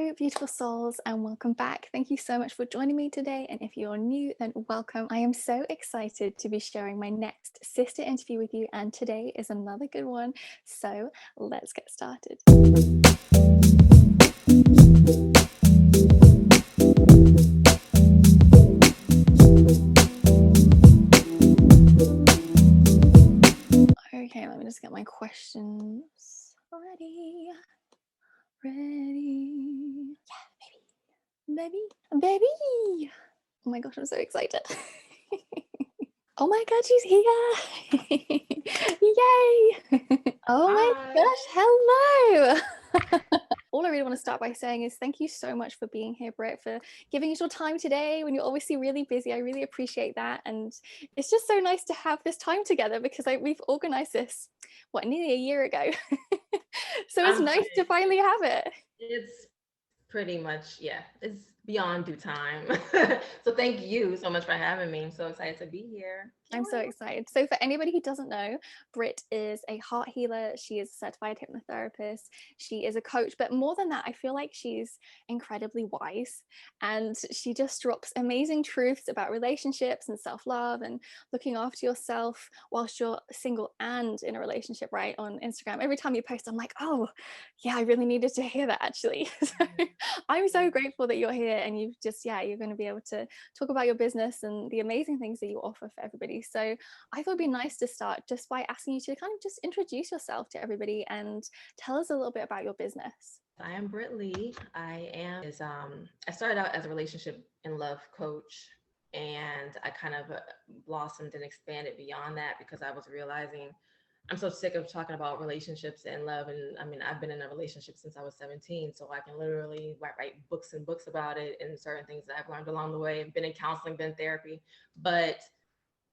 Hello, beautiful souls, and welcome back. Thank you so much for joining me today. And if you're new, then welcome. I am so excited to be sharing my next sister interview with you, and today is another good one. So let's get started. Okay, let me just get my questions ready. Ready. Yeah, baby. Baby. Oh my gosh, I'm so excited. Oh my god, she's here. Yay. Oh my Hi. gosh, hello. All I really want to start by saying is thank you so much for being here, Britt, for giving us your time today when you're obviously really busy. I really appreciate that. And it's just so nice to have this time together because we've organized this, nearly a year ago. So it's I'm nice to finally have it. it's pretty much, yeah, it's beyond due time. So thank you so much for having me. I'm so excited to be here. Can't I'm so wait. excited. So, for anybody who doesn't know, Britt is a heart healer. She is a certified hypnotherapist. She is a coach. But more than that, I feel like she's incredibly wise. And she just drops amazing truths about relationships and self love and looking after yourself whilst you're single and in a relationship, right? On Instagram. Every time you post, I'm like, oh, yeah, I really needed to hear that actually. So, I'm so grateful that you're here and you've just, yeah, you're going to be able to talk about your business and the amazing things that you offer for everybody. So I thought it'd be nice to start just by asking you to kind of just introduce yourself to everybody and tell us a little bit about your business. I am Britt Lee. I started out as a relationship and love coach, and I kind of blossomed and expanded beyond that because I was realizing I'm so sick of talking about relationships and love. And I mean, I've been in a relationship since I was 17, so I can literally write books and books about it and certain things that I've learned along the way. Been in counseling, been in therapy, but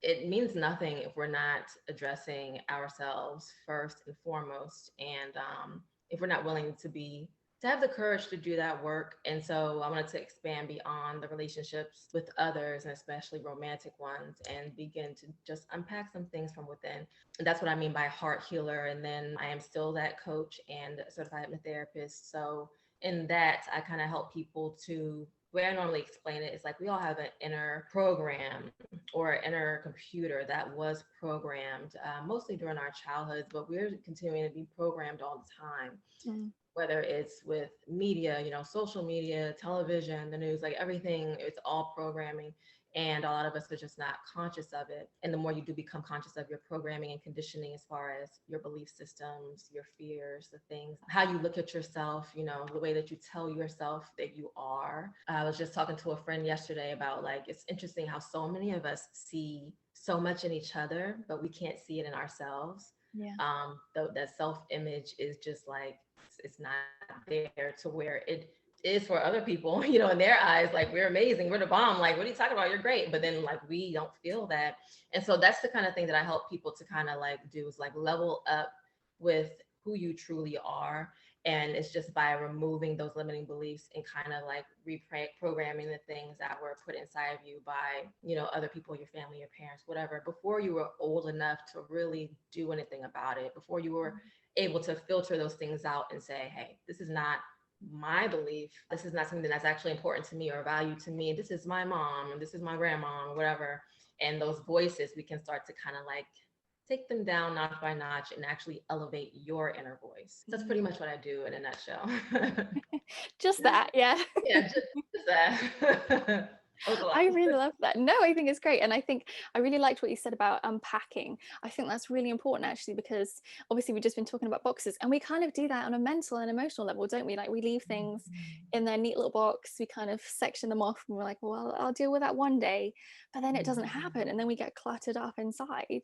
it means nothing if we're not addressing ourselves first and foremost, and if we're not willing to have the courage to do that work. And so I wanted to expand beyond the relationships with others, and especially romantic ones, and begin to just unpack some things from within. And that's what I mean by heart healer. And then I am still that coach and certified hypnotherapist. So in that, I kind of help people to, the way I normally explain it is like we all have an inner program or inner computer that was programmed mostly during our childhoods, but we're continuing to be programmed all the time, Mm. whether it's with media, social media, television, the news, like everything, it's all programming. And a lot of us are just not conscious of it. And the more you do become conscious of your programming and conditioning, as far as your belief systems, your fears, the things, how you look at yourself, the way that you tell yourself that you are. I was just talking to a friend yesterday about, like, it's interesting how so many of us see so much in each other, but we can't see it in ourselves. Yeah. Though that self image is just like, it's not there to where it is for other people, in their eyes, like, we're amazing, we're the bomb, like, what are you talking about, you're great, but then, like, we don't feel that. And so that's the kind of thing that I help people to kind of like do, is like level up with who you truly are. And it's just by removing those limiting beliefs and kind of like reprogramming the things that were put inside of you by, other people, your family, your parents, whatever, before you were old enough to really do anything about it, before you were able to filter those things out and say, hey, this is not my belief. This is not something that's actually important to me or value to me. This is my mom, and this is my grandma, or whatever. And those voices, we can start to kind of like take them down notch by notch and actually elevate your inner voice. So that's pretty much what I do in a nutshell. Just that, yeah. Yeah, just that. That was a lot. I really love that. No, I think it's great. And I think I really liked what you said about unpacking. I think that's really important actually, because obviously we've just been talking about boxes and we kind of do that on a mental and emotional level, don't we? Like we leave things in their neat little box, we kind of section them off and we're like, well, I'll deal with that one day. But then it doesn't happen. And then we get cluttered up inside.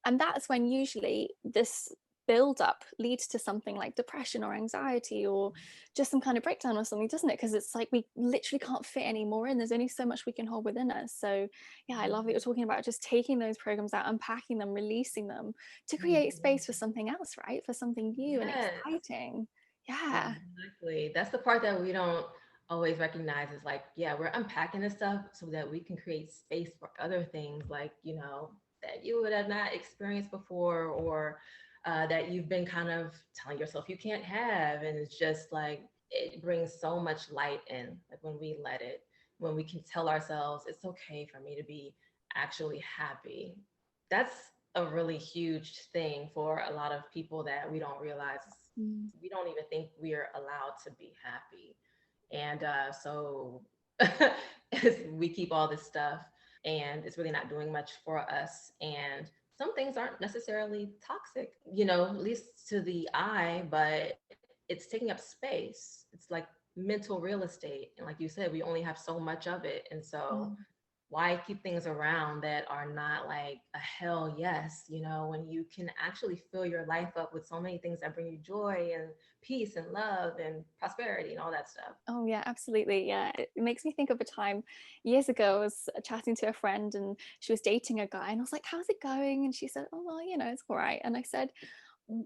And that's when usually this build up leads to something like depression or anxiety or just some kind of breakdown or something, doesn't it? Because it's like we literally can't fit any more in. There's only so much we can hold within us. So yeah, I love that you're talking about just taking those programs out, unpacking them, releasing them to create space for something else, right? For something new and Yes, exciting. Yeah. exactly. That's the part that we don't always recognize, is like, yeah, we're unpacking this stuff so that we can create space for other things, like, that you would have not experienced before, or that you've been kind of telling yourself you can't have. And it's just like, it brings so much light in, like when we let it, when we can tell ourselves it's okay for me to be actually happy. That's a really huge thing for a lot of people that we don't realize. Mm. We don't even think we're allowed to be happy. And so we keep all this stuff and it's really not doing much for us. And some things aren't necessarily toxic, at least to the eye, but it's taking up space. It's like mental real estate. And like you said, we only have so much of it. And so Mm. why keep things around that are not like a hell yes, when you can actually fill your life up with so many things that bring you joy and peace and love and prosperity and all that stuff. Oh yeah, absolutely. Yeah, it makes me think of a time years ago. I was chatting to a friend, and she was dating a guy, and I was like, "How's it going?" And she said, "Oh well, it's all right." And I said,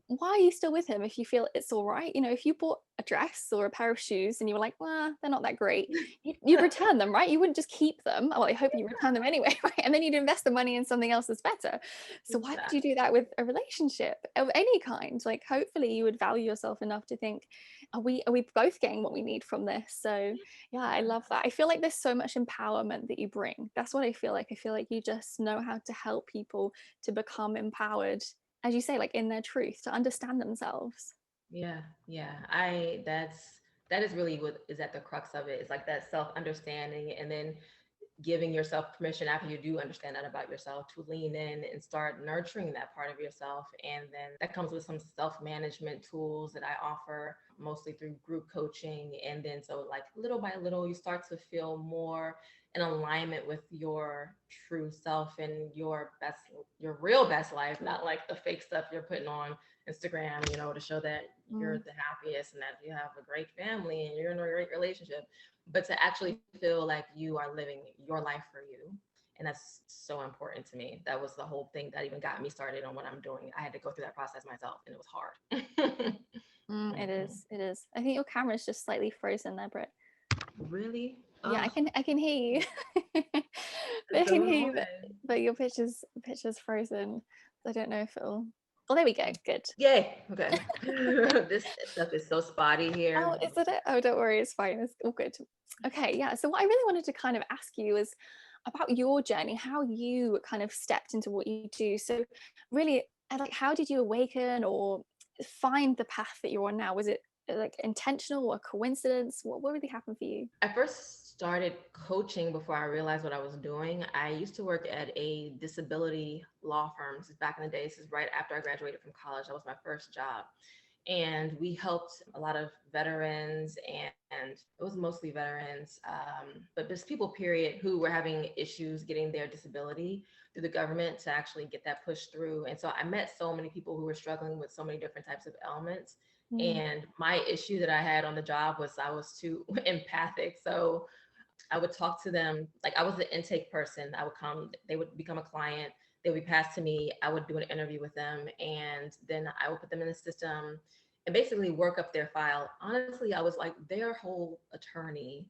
why are you still with him if you feel it's all right? If you bought a dress or a pair of shoes and you were like, well, they're not that great, you'd return them, right? You wouldn't just keep them. Well, I hope you return them anyway, right? And then you'd invest the money in something else that's better. So why would you Exactly. do that with a relationship of any kind? Like, hopefully you would value yourself enough to think, are we both getting what we need from this? So yeah, I love that. I feel like there's so much empowerment that you bring. That's what I feel like. I feel like you just know how to help people to become empowered, as you say, like in their truth, to understand themselves. Yeah, yeah. That is really what is at the crux of it. It's like that self-understanding and then giving yourself permission after you do understand that about yourself to lean in and start nurturing that part of yourself. And then that comes with some self-management tools that I offer mostly through group coaching. And then so like little by little, you start to feel more in alignment with your true self and your real best life, not like the fake stuff you're putting on Instagram, to show that you're Mm, the happiest and that you have a great family and you're in a great relationship, but to actually feel like you are living your life for you. And that's so important to me. That was the whole thing that even got me started on what I'm doing. I had to go through that process myself and it was hard. it Mhm. is. It is. I think your camera's just slightly frozen there, Britt. Really? Yeah, I Oh, can. I can hear you. I it's can so hear you, annoying. but your picture's frozen. I don't know if it'll. Oh, there we go. Good. Yay. Okay. This stuff is so spotty Oh, here. is it? Oh, don't worry. It's fine. It's all good. Okay. Yeah. So what I really wanted to kind of ask you is about your journey, how you kind of stepped into what you do. So really, like, how did you awaken or find the path that you're on now? Was it like intentional or coincidence? What really happened for you? I first started coaching before I realized what I was doing. I used to work at a disability law firm. This is back in the day. This is right after I graduated from college. That was my first job. And we helped a lot of veterans, and it was mostly veterans, but just people, period, who were having issues getting their disability through the government to actually get that pushed through. And so I met so many people who were struggling with so many different types of ailments. Mm, And my issue that I had on the job was I was too empathic. So I would talk to them like I was the intake person. I would come, they would become a client, they would be passed to me. I would do an interview with them, and then I would put them in the system and basically work up their file. Honestly, I was like their whole attorney.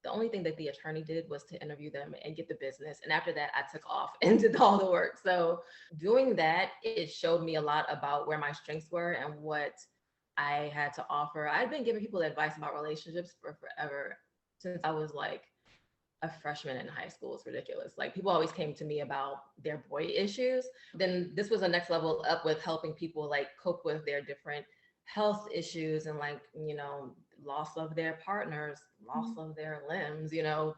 The only thing that the attorney did was to interview them and get the business. And after that, I took off and did all the work. So doing that, it showed me a lot about where my strengths were and what I had to offer. I'd been giving people advice about relationships for forever, since I was like a freshman in high school. It's ridiculous. Like people always came to me about their boy issues. Then this was a next level up with helping people like cope with their different health issues and like, loss of their partners, loss mm, of their limbs,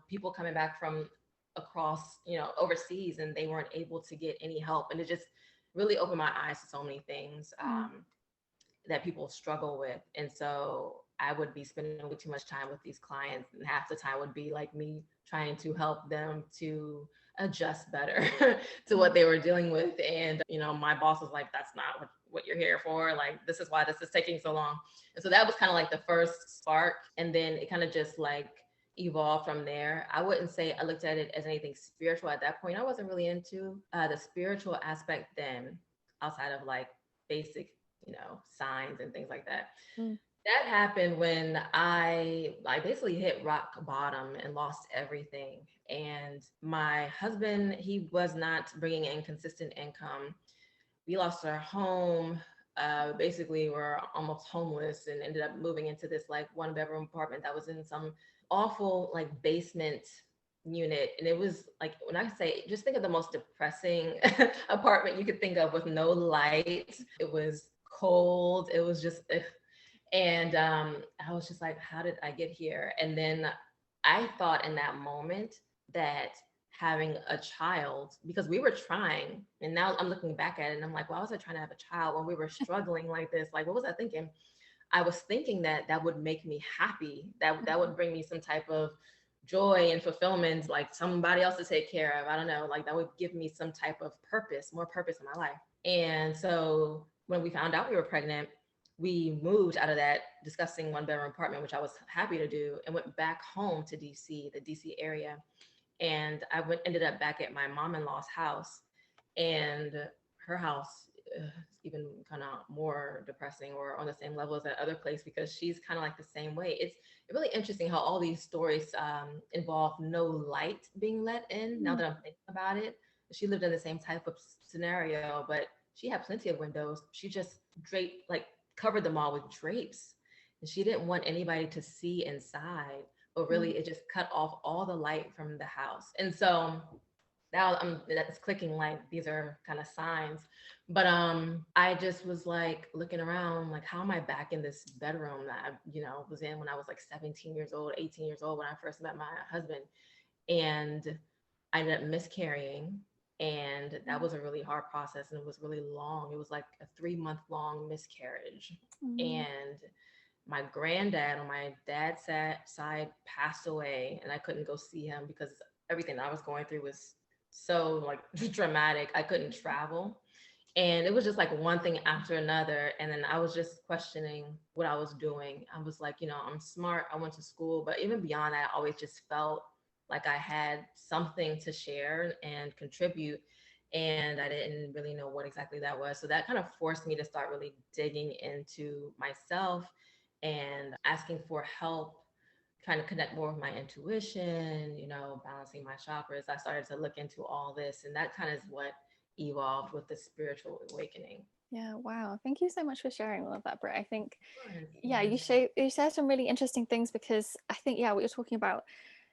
people coming back from across, overseas and they weren't able to get any help. And it just really opened my eyes to so many things. mm, That people struggle with. And so I would be spending way too much time with these clients, and half the time would be like me trying to help them to adjust better to mm, what they were dealing with. And, my boss was like, that's not what you're here for. Like, this is why this is taking so long. And so that was kind of like the first spark. And then it kind of just like evolved from there. I wouldn't say I looked at it as anything spiritual at that point. I wasn't really into the spiritual aspect then, outside of like basic, signs and things like that. mm, That happened when I basically hit rock bottom and lost everything. And my husband, he was not bringing in consistent income. We lost our home. basically were almost homeless and ended up moving into this like 1 bedroom apartment that was in some awful like basement unit. And it was like, when I say, just think of the most depressing apartment you could think of, with no light. It was cold. It was just ugh. And I was just like, how did I get here? And then I thought in that moment that having a child, because we were trying, and now I'm looking back at it and I'm like, why was I trying to have a child when we were struggling like this? Like, what was I thinking? I was thinking that that would make me happy, that would bring me some type of joy and fulfillment, like somebody else to take care of. I don't know, like that would give me some type of purpose, more purpose in my life. And so when we found out we were pregnant, we moved out of that disgusting 1 bedroom apartment, which I was happy to do, and went back home to DC, the DC area. And ended up back at my mom-in-law's house, and her house is even kind of more depressing, or on the same level as that other place, because she's kind of like the same way. It's really interesting how all these stories involve no light being let in. Now that I'm thinking about it, she lived in the same type of scenario, but she had plenty of windows. She just draped, like covered them all with drapes, and she didn't want anybody to see inside. But really, it just cut off all the light from the house. And so now that's clicking, like these are kind of signs. But I just was like looking around, like, how am I back in this bedroom that I, was in when I was like 17 years old, 18 years old, when I first met my husband. And I ended up miscarrying, and that was a really hard process, and it was really long. It was like a 3-month long miscarriage. And my granddad on my dad's side passed away, and I couldn't go see him because everything I was going through was so like dramatic. I couldn't travel. And it was just like one thing after another. And then I was just questioning what I was doing. I was like, I'm smart. I went to school. But even beyond that, I always just felt like I had something to share and contribute. And I didn't really know what exactly that was. So that kind of forced me to start really digging into myself and asking for help, trying to connect more with my intuition, balancing my chakras. I started to look into all this, and that kind of is what evolved with the spiritual awakening. Yeah, wow. Thank you so much for sharing all of that, Britt. I think, yeah, Yeah. you share some really interesting things, because I think, yeah, what you're talking about,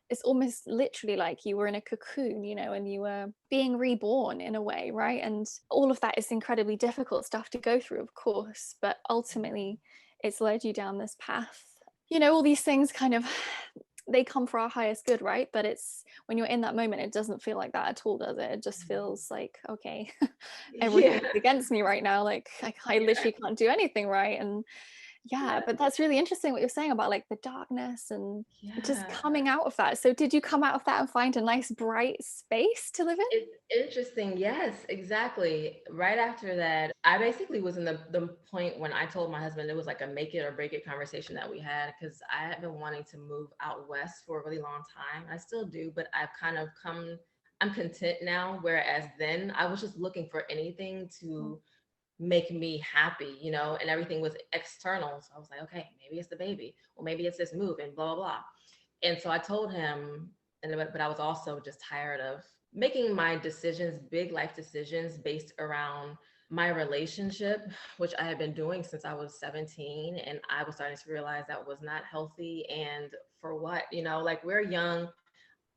it's almost literally like you were in a cocoon, and you were being reborn in a way, right? And all of that is incredibly difficult stuff to go through, of course, but ultimately it's led you down this path. All these things kind of, they come for our highest good, right? But it's when you're in that moment, it doesn't feel like that at all, does it? It just feels like, okay, everything's against me right now. Like I literally can't do anything right. And yeah, but that's really interesting what you're saying about like the darkness and just coming out of that. So did you come out of that and find a nice bright space to live in? It's interesting. Yes, exactly. Right after that, I basically was in the point when I told my husband, it was like a make it or break it conversation that we had, because I had been wanting to move out west for a really long time. I still do, but I'm content now. Whereas then I was just looking for anything to make me happy, and everything was external. So I was like, okay, maybe it's the baby, or maybe it's this move, and blah, blah, blah. And so I told him, but I was also just tired of making my decisions, big life decisions, based around my relationship, which I had been doing since I was 17. And I was starting to realize that was not healthy. And for what, like, we're young.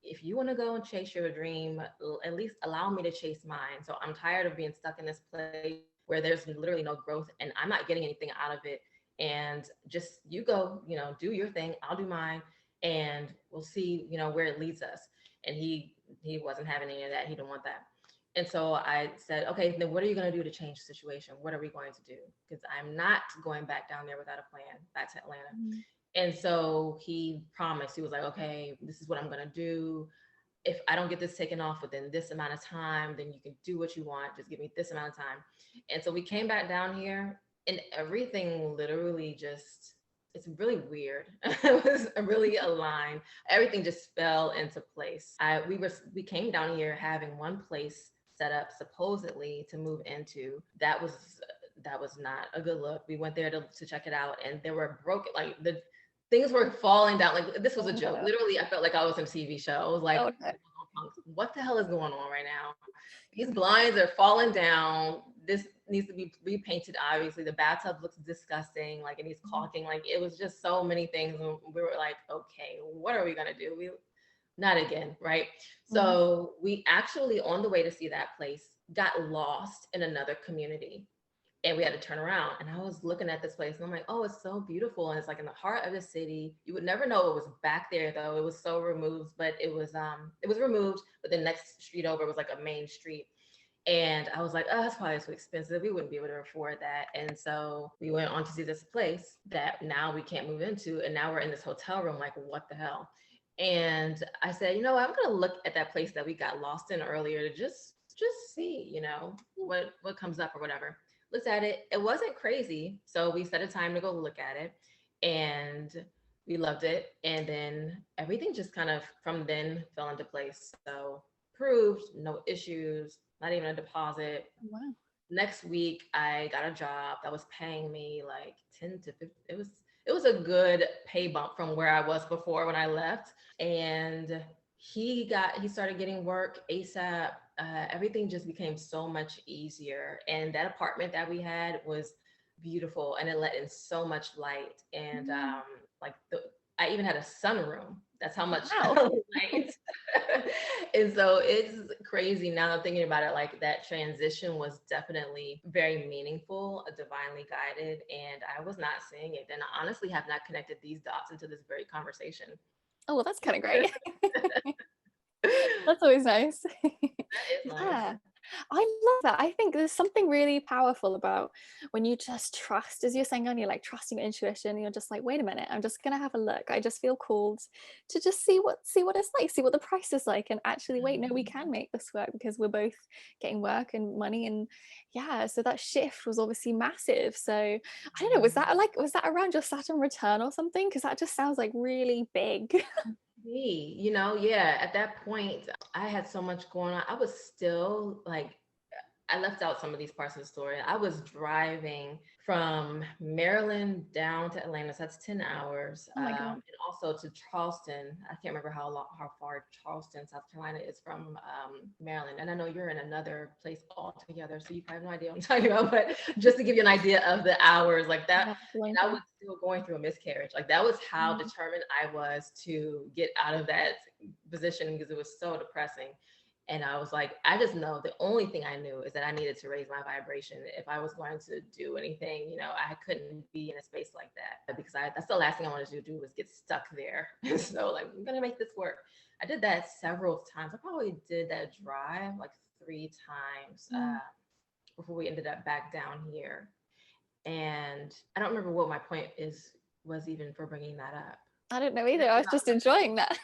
If you want to go and chase your dream, at least allow me to chase mine. So I'm tired of being stuck in this place where there's literally no growth and I'm not getting anything out of it. And just, you go, do your thing, I'll do mine, and we'll see, where it leads us. And he wasn't having any of that. He didn't want that. And so I said, okay, then what are you going to do to change the situation? What are we going to do? Because I'm not going back down there without a plan, back to Atlanta. And so he promised, he was like, okay, this is what I'm going to do. If I don't get this taken off within this amount of time, then you can do what you want. Just give me this amount of time. And so we came back down here, and everything literally just, it's really weird. It was really aligned. Everything just fell into place. We came down here having one place set up supposedly to move into. That was not a good look. We went there to check it out, and there were broken, like the things were falling down. Like, this was a joke. Literally, I felt like I was in a TV show. I was like, punks. What the hell is going on right now? These blinds are falling down. This needs to be repainted. Obviously, the bathtub looks disgusting. Like it needs caulking. Like it was just so many things. And we were like, okay, what are we gonna do? We not again, right? So we actually, on the way to see that place, got lost in another community and we had to turn around. And I was looking at this place and I'm like, oh, it's so beautiful. And it's like in the heart of the city. You would never know it was back there though. It was so removed, but it was removed, but the next street over was like a main street. And I was like, oh, that's probably too expensive. We wouldn't be able to afford that. And so we went on to see this place that now we can't move into. And now we're in this hotel room, like, what the hell? And I said, you know what, I'm gonna look at that place that we got lost in earlier to just see, you know, what comes up or whatever. Looked at it, it wasn't crazy. So we set a time to go look at it and we loved it. And then everything just kind of from then fell into place. So approved, no issues, not even a deposit. Wow. Next week I got a job that was paying me like 10 to 15. It was a good pay bump from where I was before when I left. And he started getting work ASAP. Everything just became so much easier. And that apartment that we had was beautiful and it let in so much light. And I even had a sunroom. That's how much light. And so it's crazy now that I'm thinking about it, like that transition was definitely very meaningful, divinely guided, and I was not seeing it. And I honestly have not connected these dots into this very conversation. Oh, well, that's kind of great. That's always nice. That is nice. Yeah. I love that. I think there's something really powerful about when you just trust, as you're saying earlier, like trusting your intuition. You're just like, wait a minute, I'm just gonna have a look. I just feel called to just see what it's like, see what the price is like, and actually, wait, no, we can make this work because we're both getting work and money, and yeah. So that shift was obviously massive. So I don't know, was that around your Saturn return or something? Because that just sounds like really big. You know, yeah, at that point, I had so much going on. I was still like, I left out some of these parts of the story. I was driving from Maryland down to Atlanta. So that's 10 hours. Oh my God. And also to Charleston. I can't remember how far Charleston, South Carolina is from Maryland. And I know you're in another place altogether. So you have no idea what I'm talking about. But just to give you an idea of the hours like that, and I was still going through a miscarriage. Like that was how determined I was to get out of that position because it was so depressing. And I was like, I just know the only thing I knew is that I needed to raise my vibration. If I was going to do anything, you know, I couldn't be in a space like that because that's the last thing I wanted to do was get stuck there. So like, I'm going to make this work. I did that several times. I probably did that drive like 3 times before we ended up back down here. And I don't remember what my point was even for bringing that up. I don't know either. I was just enjoying that.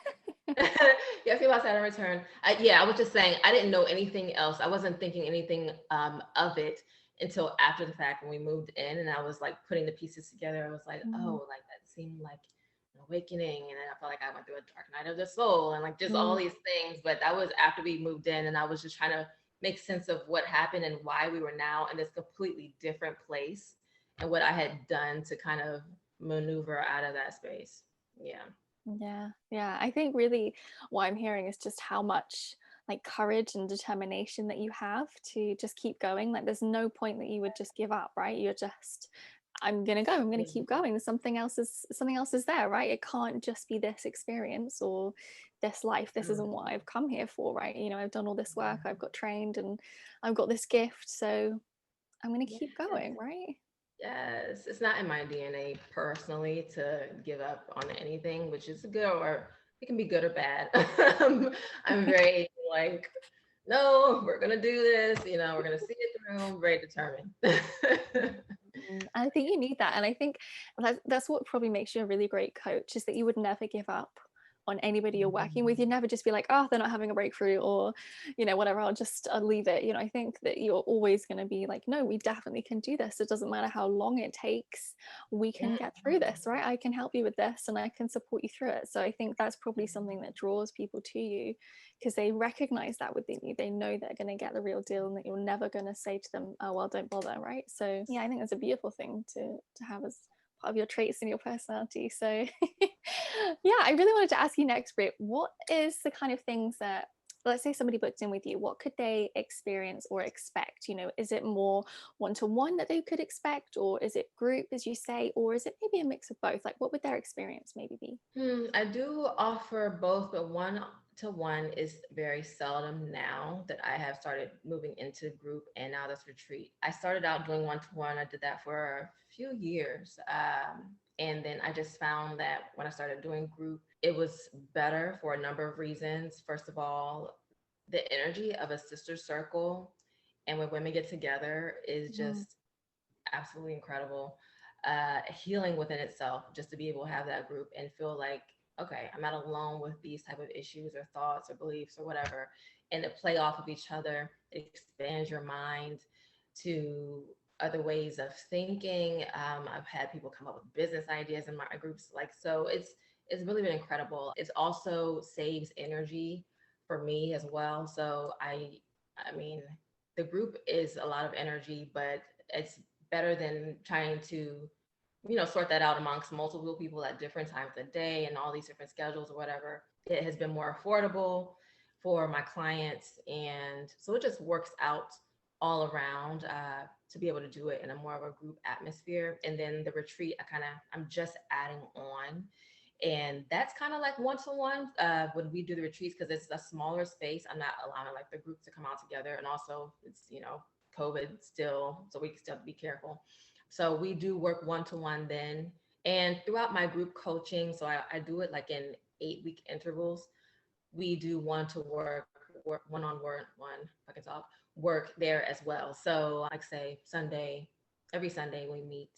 Yeah, I feel about Saturn return. I was just saying I didn't know anything else. I wasn't thinking anything of it until after the fact when we moved in, and I was like putting the pieces together. I was like, oh, like that seemed like an awakening, and then I felt like I went through a dark night of the soul, and like just all these things. But that was after we moved in, and I was just trying to make sense of what happened and why we were now in this completely different place, and what I had done to kind of maneuver out of that space. Yeah. I think really what I'm hearing is just how much like courage and determination that you have to just keep going. Like there's no point that you would just give up, right? You're just, I'm gonna go, I'm gonna keep going. Something else is there, right? It can't just be this experience or this life. This isn't what I've come here for, right? You know, I've done all this work, I've got trained, and I've got this gift, so I'm gonna keep going, right? Yes, it's not in my DNA personally to give up on anything, which is good, or it can be good or bad. I'm very like, no, we're gonna do this, you know, we're gonna see it through, very determined. I think you need that, and I think that's what probably makes you a really great coach, is that you would never give up on anybody you're working with. You'd never just be like, oh, they're not having a breakthrough, or you know, whatever, I'll leave it. You know, I think that you're always going to be like, no, we definitely can do this. It doesn't matter how long it takes, we can get through this, right? I can help you with this and I can support you through it. So I think that's probably something that draws people to you, because they recognize that within you. They know they're going to get the real deal and that you're never going to say to them, oh well, don't bother, right? So yeah, I think that's a beautiful thing to have as part of your traits and your personality. So yeah, I really wanted to ask you next, Britt, what is the kind of things that let's say somebody booked in with you, what could they experience or expect? Is it more one-to-one that they could expect, or is it group, as you say, or is it maybe a mix of both? Like, what would their experience maybe be? I do offer both, but one to one is very seldom now that I have started moving into group and now this retreat. I started out doing one to one. I did that for a few years. And then I just found that when I started doing group, it was better for a number of reasons. First of all, the energy of a sister circle and when women get together is Mhm. just absolutely incredible. Healing within itself, just to be able to have that group and feel like, okay, I'm not alone with these type of issues or thoughts or beliefs or whatever, and to play off of each other, it expands your mind to other ways of thinking. I've had people come up with business ideas in my groups, like, so it's really been incredible. It also saves energy for me as well. So I mean, the group is a lot of energy, but it's better than trying to, sort that out amongst multiple people at different times of the day and all these different schedules or whatever. It has been more affordable for my clients. And so it just works out all around to be able to do it in a more of a group atmosphere. And then the retreat, I'm just adding on. And that's kind of like one-to-one when we do the retreats, because it's a smaller space. I'm not allowing like the groups to come out together. And also it's, COVID still, so we still have to be careful. So we do work one-to-one then. And throughout my group coaching, so I do it like in 8-week intervals. We do work one, if I can talk, work there as well. So like say every Sunday we meet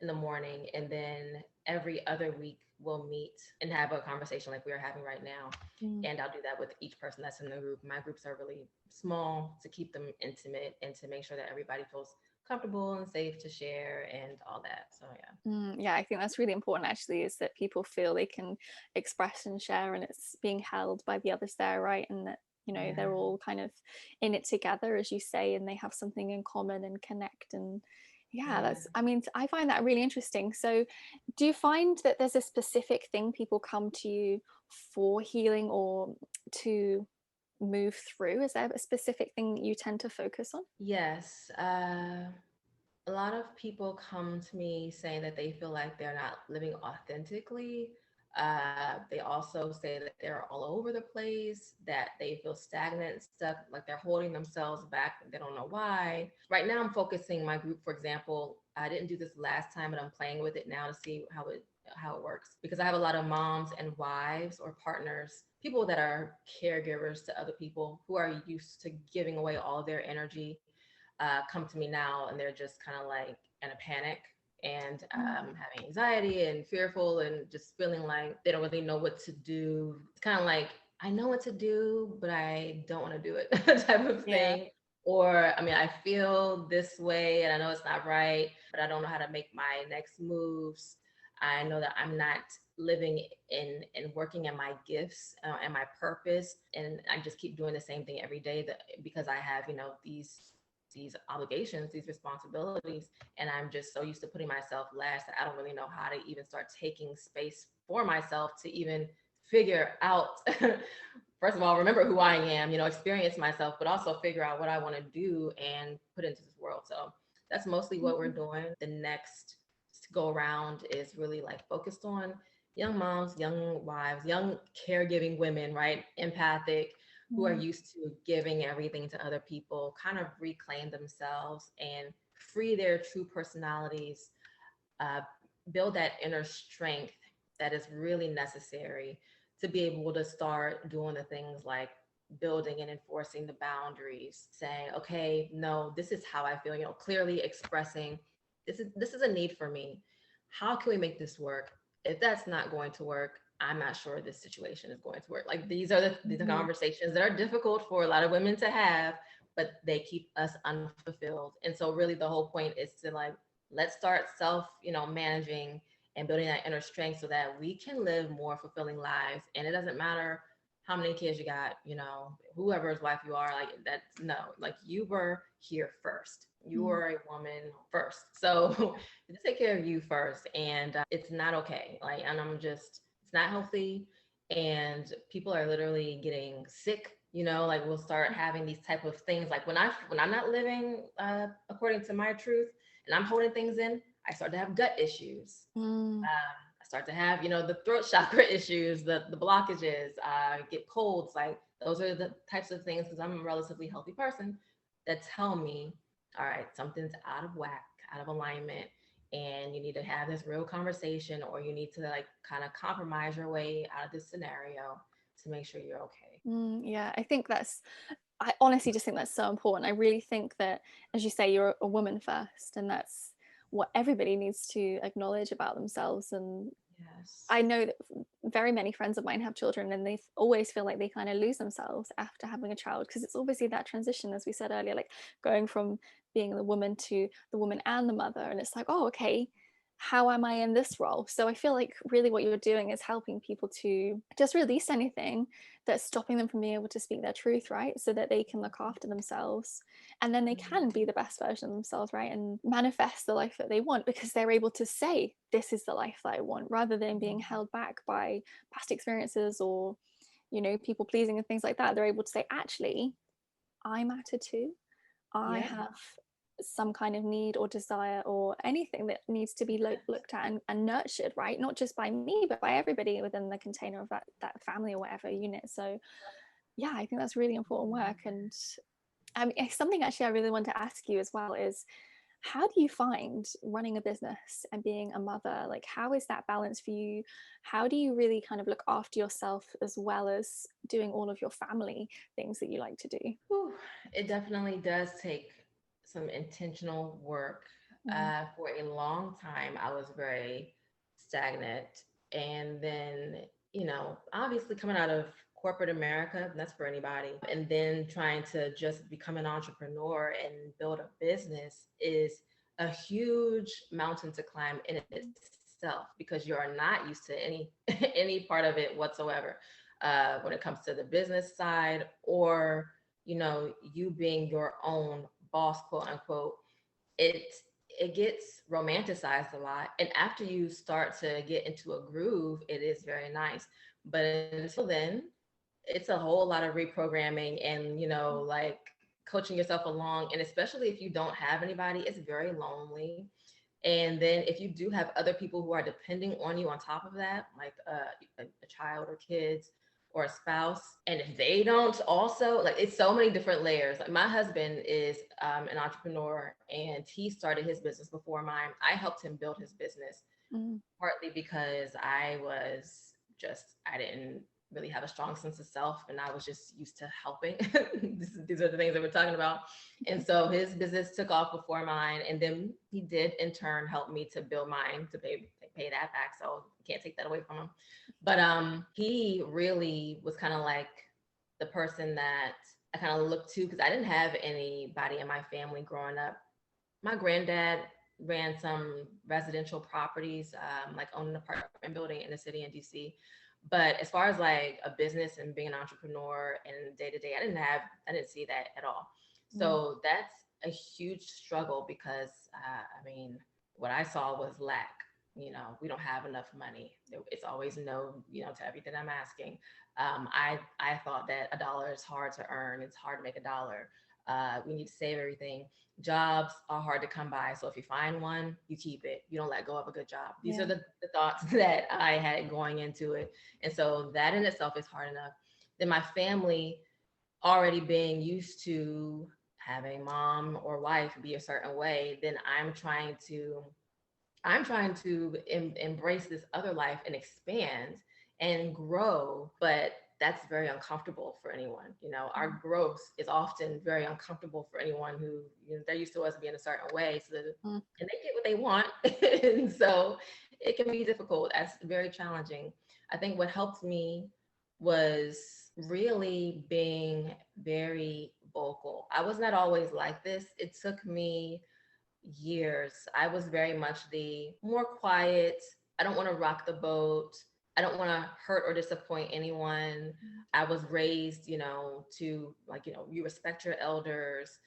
in the morning, and then every other week we'll meet and have a conversation like we're having right now. Mm. And I'll do that with each person that's in the group. My groups are really small to keep them intimate and to make sure that everybody feels comfortable and safe to share and all that. So yeah. Yeah, I think that's really important actually, is that people feel they can express and share and it's being held by the others there, right? And that, Yeah. they're all kind of in it together, as you say, and they have something in common and connect. And yeah, Yeah. I mean, I find that really interesting. So do you find that there's a specific thing people come to you for healing or to move through? Is there a specific thing that you tend to focus on? Yes. A lot of people come to me saying that they feel like they're not living authentically. They also say that they're all over the place, that they feel stagnant, stuck, like they're holding themselves back. They don't know why. Right now, I'm focusing my group, for example. I didn't do this last time, but I'm playing with it now to see how it works, because I have a lot of moms and wives or partners, people that are caregivers to other people who are used to giving away all of their energy, come to me now, and they're just kind of like in a panic and having anxiety and fearful and just feeling like they don't really know what to do. It's kind of like, I know what to do, but I don't want to do it type of Yeah. thing. Or, I mean, I feel this way and I know it's not right, but I don't know how to make my next moves. I know that I'm not living in and working in my gifts and my purpose, and I just keep doing the same thing every day because I have, these obligations, these responsibilities, and I'm just so used to putting myself last that I don't really know how to even start taking space for myself to even figure out first of all, remember who I am, experience myself, but also figure out what I want to do and put into this world. So that's mostly what we're doing. The next go around is really like focused on young moms, young wives, young caregiving women, right? Empathic, who are Mm. used to giving everything to other people, kind of reclaim themselves and free their true personalities, uh, build that inner strength that is really necessary to be able to start doing the things like building and enforcing the boundaries, saying, okay, no, this is how I feel, clearly expressing this is a need for me. How can we make this work? If that's not going to work, I'm not sure this situation is going to work. Like these are the Mhm. conversations that are difficult for a lot of women to have, but they keep us unfulfilled. And so really the whole point is to like, let's start self, managing and building that inner strength so that we can live more fulfilling lives. And it doesn't matter how many kids you got, whoever's wife you are, like that's no, like you were here first. You Mm. were a woman first. So just take care of you first. And it's not okay. Like, and it's not healthy. And people are literally getting sick like we'll start having these type of things. Like when I'm not living according to my truth and I'm holding things in, I start to have gut issues. Mm. I start to have, the throat chakra issues, the blockages, get colds. Like those are the types of things, because I'm a relatively healthy person, that tell me, all right, something's out of whack, out of alignment, and you need to have this real conversation, or you need to like kind of compromise your way out of this scenario to make sure you're okay. Yeah, I honestly just think that's so important. I really think that, as you say, you're a woman first, and that's what everybody needs to acknowledge about themselves. And Yes. I know that very many friends of mine have children, and they always feel like they kind of lose themselves after having a child, because it's obviously that transition, as we said earlier, like going from being the woman to the woman and the mother. And it's like, oh, okay, how am I in this role? So I feel like really what you're doing is helping people to just release anything that's stopping them from being able to speak their truth, right? So that they can look after themselves, and then they can be the best version of themselves, right? And manifest the life that they want, because they're able to say, this is the life that I want, rather than being held back by past experiences or, people pleasing and things like that. They're able to say, actually, I matter too. I Yeah. have some kind of need or desire or anything that needs to be looked at and nurtured, right? Not just by me, but by everybody within the container of that family or whatever unit. So yeah, I think that's really important work. And I mean, something actually I really want to ask you as well is, how do you find running a business and being a mother? Like, how is that balance for you? How do you really kind of look after yourself as well as doing all of your family things that you like to do? Whew. It definitely does take some intentional work. Mm. For a long time, I was very stagnant. And then, obviously coming out of corporate America, that's for anybody. And then trying to just become an entrepreneur and build a business is a huge mountain to climb in itself, because you are not used to any any part of it whatsoever, when it comes to the business side, or you being your own boss, quote unquote. It gets romanticized a lot, and after you start to get into a groove, it is very nice. But until then, it's a whole lot of reprogramming and like coaching yourself along. And especially if you don't have anybody, it's very lonely. And then if you do have other people who are depending on you on top of that, like a child or kids or a spouse, and if they don't also, like, it's so many different layers. Like my husband is an entrepreneur, and he started his business before mine. I helped him build his business, Mm. partly because I didn't really have a strong sense of self, and I was just used to helping. These are the things that we're talking about. And so his business took off before mine, and then he did in turn help me to build mine, to pay that back. So can't take that away from him. But he really was kind of like the person that I kind of looked to, because I didn't have anybody in my family growing up. My granddad ran some residential properties, like owned an apartment building in the city in DC. But as far as like a business and being an entrepreneur and day to day, I didn't see that at all. Mm. So that's a huge struggle, because I mean, what I saw was lack. We don't have enough money. It's always no, to everything I'm asking. I thought that a dollar is hard to earn. It's hard to make a dollar. We need to save everything. Jobs are hard to come by. So if you find one, you keep it. You don't let go of a good job. These Yeah. are the thoughts that I had going into it. And so that in itself is hard enough. Then my family already being used to having mom or wife be a certain way, then I'm trying to embrace this other life and expand and grow, but that's very uncomfortable for anyone. Our growth is often very uncomfortable for anyone who, they're used to us being a certain way, Mm. and they get what they want. And so it can be difficult. That's very challenging. I think what helped me was really being very vocal. I was not always like this. It took me years. I was very much the more quiet. I don't want to rock the boat. I don't want to hurt or disappoint anyone. I was raised, to like, you respect your elders.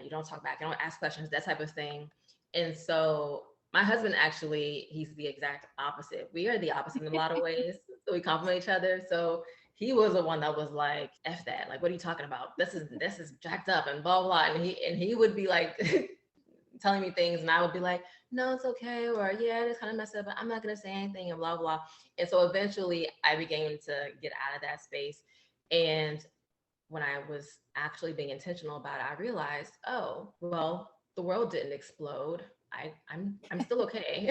You don't talk back. You don't ask questions, that type of thing. And so my husband, actually, he's the exact opposite. We are the opposite in a lot of ways. So we complement each other. So he was the one that was like, F that. Like, what are you talking about? This is jacked up and blah blah. And he would be like telling me things, and I would be like, no, it's okay, or yeah, it's kind of messed up, but I'm not gonna say anything, and blah blah. And so eventually I began to get out of that space. And when I was actually being intentional about it, I realized, oh, well, the world didn't explode. I'm still okay.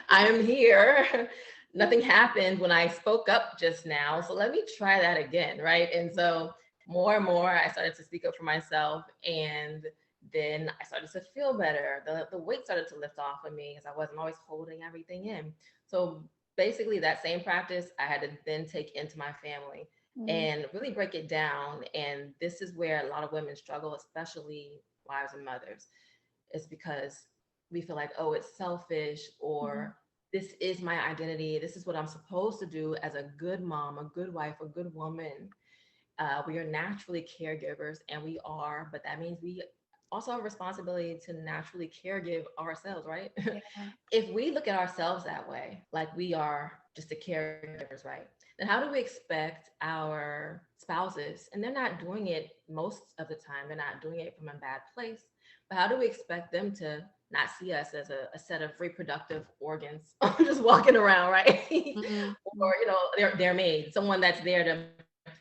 I am here. Nothing happened when I spoke up just now. So let me try that again, right? And so more and more I started to speak up for myself, and then I started to feel better. The weight started to lift off of me because I wasn't always holding everything in. So basically that same practice I had to then take into my family and really break it down. And this is where a lot of women struggle, especially wives and mothers. It's because we feel like, oh, it's selfish, or this is my identity. This is what I'm supposed to do as a good mom, a good wife, a good woman. We are naturally caregivers, and we are, but that means we also have a responsibility to naturally caregive ourselves, right? Yeah. If we look at ourselves that way, like we are just the caregivers, right? Then how do we expect our spouses, and they're not doing it most of the time, they're not doing it from a bad place, but how do we expect them to not see us as a set of reproductive organs just walking around, right? Or, their maid, someone that's there to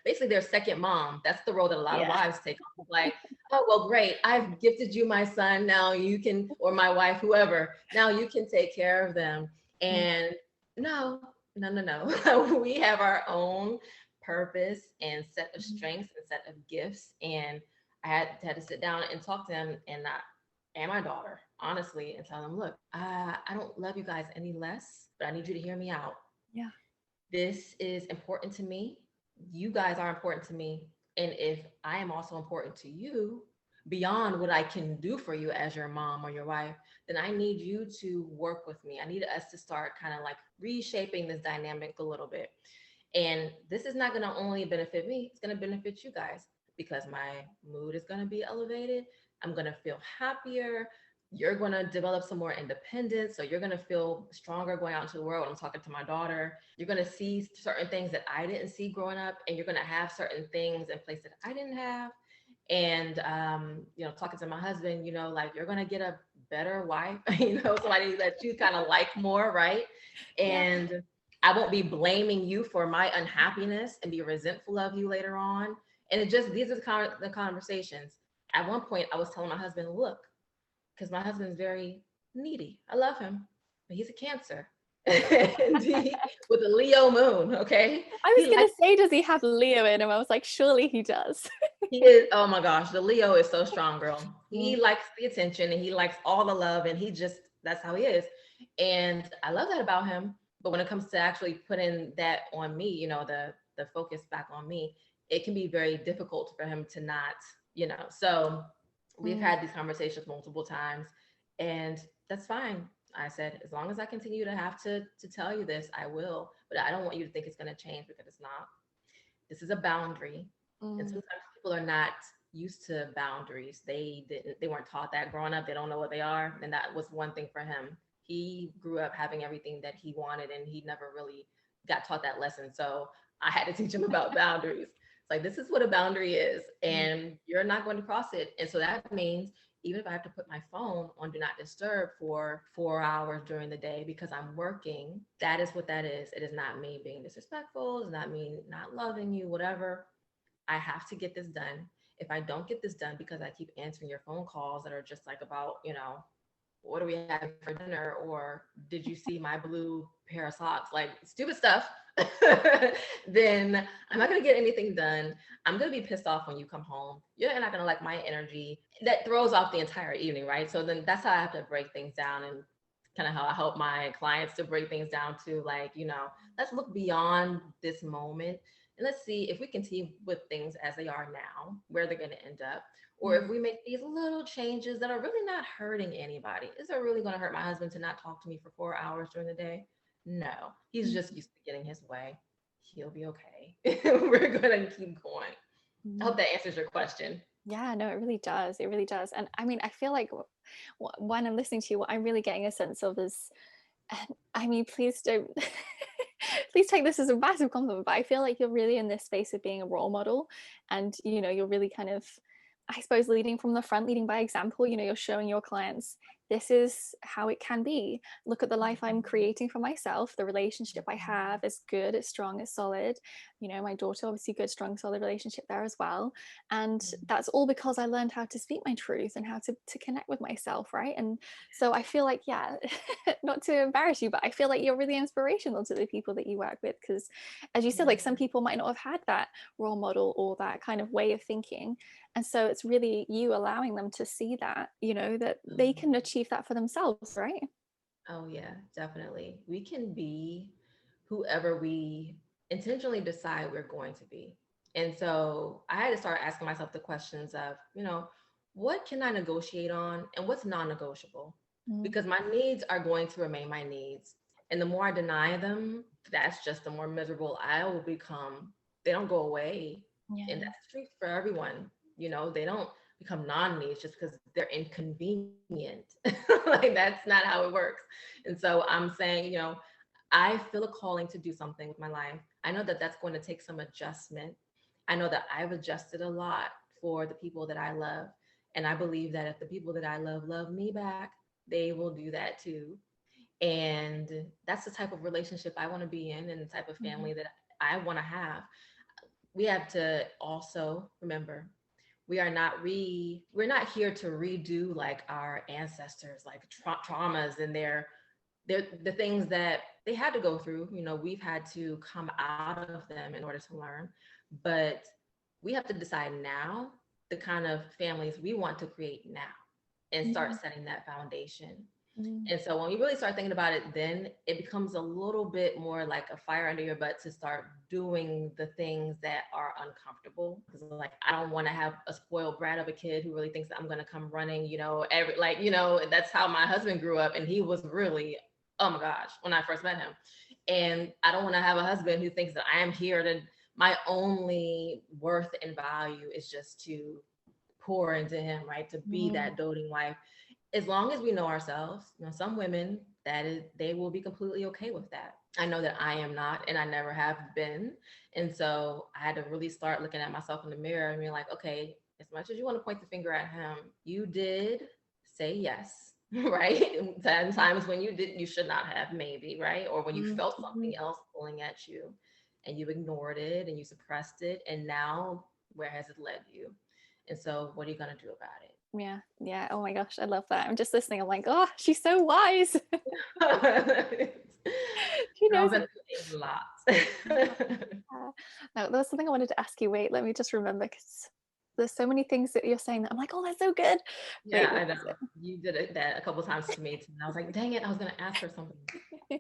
basically their second mom. That's the role that a lot of Yeah. wives take on. Like, oh, well, great. I've gifted you my son. Now you can, or my wife, whoever, now you can take care of them. And no, no, no, no. We have our own purpose and set of strengths and set of gifts. And I had to sit down and talk to them, and my daughter, honestly, and tell them, look, I don't love you guys any less, but I need you to hear me out. Yeah. This is important to me. You guys are important to me. And if I am also important to you, beyond what I can do for you as your mom or your wife, then I need you to work with me. I need us to start kind of like reshaping this dynamic a little bit. And this is not going to only benefit me, it's going to benefit you guys, because my mood is going to be elevated. I'm going to feel happier. You're going to develop some more independence. So you're going to feel stronger going out into the world. I'm talking to my daughter. You're going to see certain things that I didn't see growing up, and you're going to have certain things in place that I didn't have. And, talking to my husband, like, you're going to get a better wife, somebody that you kind of like more, right? Yeah. And I won't be blaming you for my unhappiness and be resentful of you later on. And these are the conversations. At one point, I was telling my husband, look, because my husband's very needy. I love him, but he's a Cancer. And with a Leo moon, okay? I He was likes gonna say, does he have Leo in him? I was like, surely he does. He is, oh my gosh, the Leo is so strong, girl. He Mm. likes the attention, and he likes all the love, and that's how he is. And I love that about him. But when it comes to actually putting that on me, the focus back on me, it can be very difficult for him to not, So we've Mm. had these conversations multiple times, and that's fine. I said, as long as I continue to have to tell you this, I will. But I don't want you to think it's going to change, because it's not. This is a boundary. And Mm. sometimes people are not used to boundaries. They weren't taught that growing up. They don't know what they are. And that was one thing for him. He grew up having everything that he wanted, and he never really got taught that lesson. So I had to teach him about boundaries. It's like, this is what a boundary is, Mm. and you're not going to cross it. And so that means even if I have to put my phone on do not disturb for 4 hours during the day because I'm working, that is what that is. It is not me being disrespectful. It's not me not loving you, whatever. I have to get this done. If I don't get this done because I keep answering your phone calls that are just like about, what are we having for dinner? Or did you see my blue pair of socks? Like stupid stuff. Then I'm not going to get anything done. I'm going to be pissed off when you come home. You're not going to like my energy. That throws off the entire evening, right? So then that's how I have to break things down, and kind of how I help my clients to break things down to, like, let's look beyond this moment, and let's see if we continue with things as they are now, where they're going to end up. Or if we make these little changes that are really not hurting anybody. Is it really going to hurt my husband to not talk to me for 4 hours during the day? No, he's just used to getting his way. He'll be okay. We're going to keep going. I hope that answers your question. Yeah, no, it really does. It really does. And I mean, I feel like when I'm listening to you, what I'm really getting a sense of is, I mean, please don't please take this as a massive compliment, but I feel like you're really in this space of being a role model, and you're really kind of, I suppose, leading from the front, leading by example. You're showing your clients this is how it can be. Look at the life I'm creating for myself. The relationship I have is good, it's strong, it's solid. My daughter, obviously, good, strong, solid relationship there as well. And that's all because I learned how to speak my truth and how to connect with myself, right? And so I feel like, yeah, not to embarrass you, but I feel like you're really inspirational to the people that you work with, because as you said, like, some people might not have had that role model or that kind of way of thinking. And so it's really you allowing them to see that, that they can achieve that for themselves, right? Oh, yeah, definitely. We can be whoever we intentionally decide we're going to be. And so I had to start asking myself the questions of, what can I negotiate on and what's non-negotiable? Because my needs are going to remain my needs. And the more I deny them, that's just the more miserable I will become. They don't go away. Yeah. And that's the truth for everyone. They don't become non-needs just because they're inconvenient. Like, that's not how it works. And so I'm saying, I feel a calling to do something with my life. I know that that's going to take some adjustment. I know that I've adjusted a lot for the people that I love. And I believe that if the people that I love me back, they will do that too. And that's the type of relationship I want to be in, and the type of family that I want to have. We have to also remember, we're not here to redo like our ancestors, like traumas and the things that they had to go through. We've had to come out of them in order to learn, but we have to decide now the kind of families we want to create now and start setting that foundation. And so when you really start thinking about it, then it becomes a little bit more like a fire under your butt to start doing the things that are uncomfortable. Because, like, I don't want to have a spoiled brat of a kid who really thinks that I'm going to come running, that's how my husband grew up. And he was really, oh my gosh, when I first met him. And I don't want to have a husband who thinks that I am here to, my only worth and value is just to pour into him, right? To be that doting wife. As long as we know ourselves, some women they will be completely okay with that. I know that I am not, and I never have been. And so I had to really start looking at myself in the mirror and being like, okay, as much as you want to point the finger at him, you did say yes, right? And times when you should not have, maybe, right? Or when you felt something else pulling at you and you ignored it and you suppressed it. And now where has it led you? And so what are you going to do about it? Yeah. Oh my gosh, I love that. I'm just listening. I'm like, oh, she's so wise. She knows I've a lot. Now, there was something I wanted to ask you. Wait, let me just remember, because there's so many things that you're saying that I'm like, oh, that's so good. Yeah, I know. You did that a couple times to me too. And I was like, dang it, I was going to ask her something.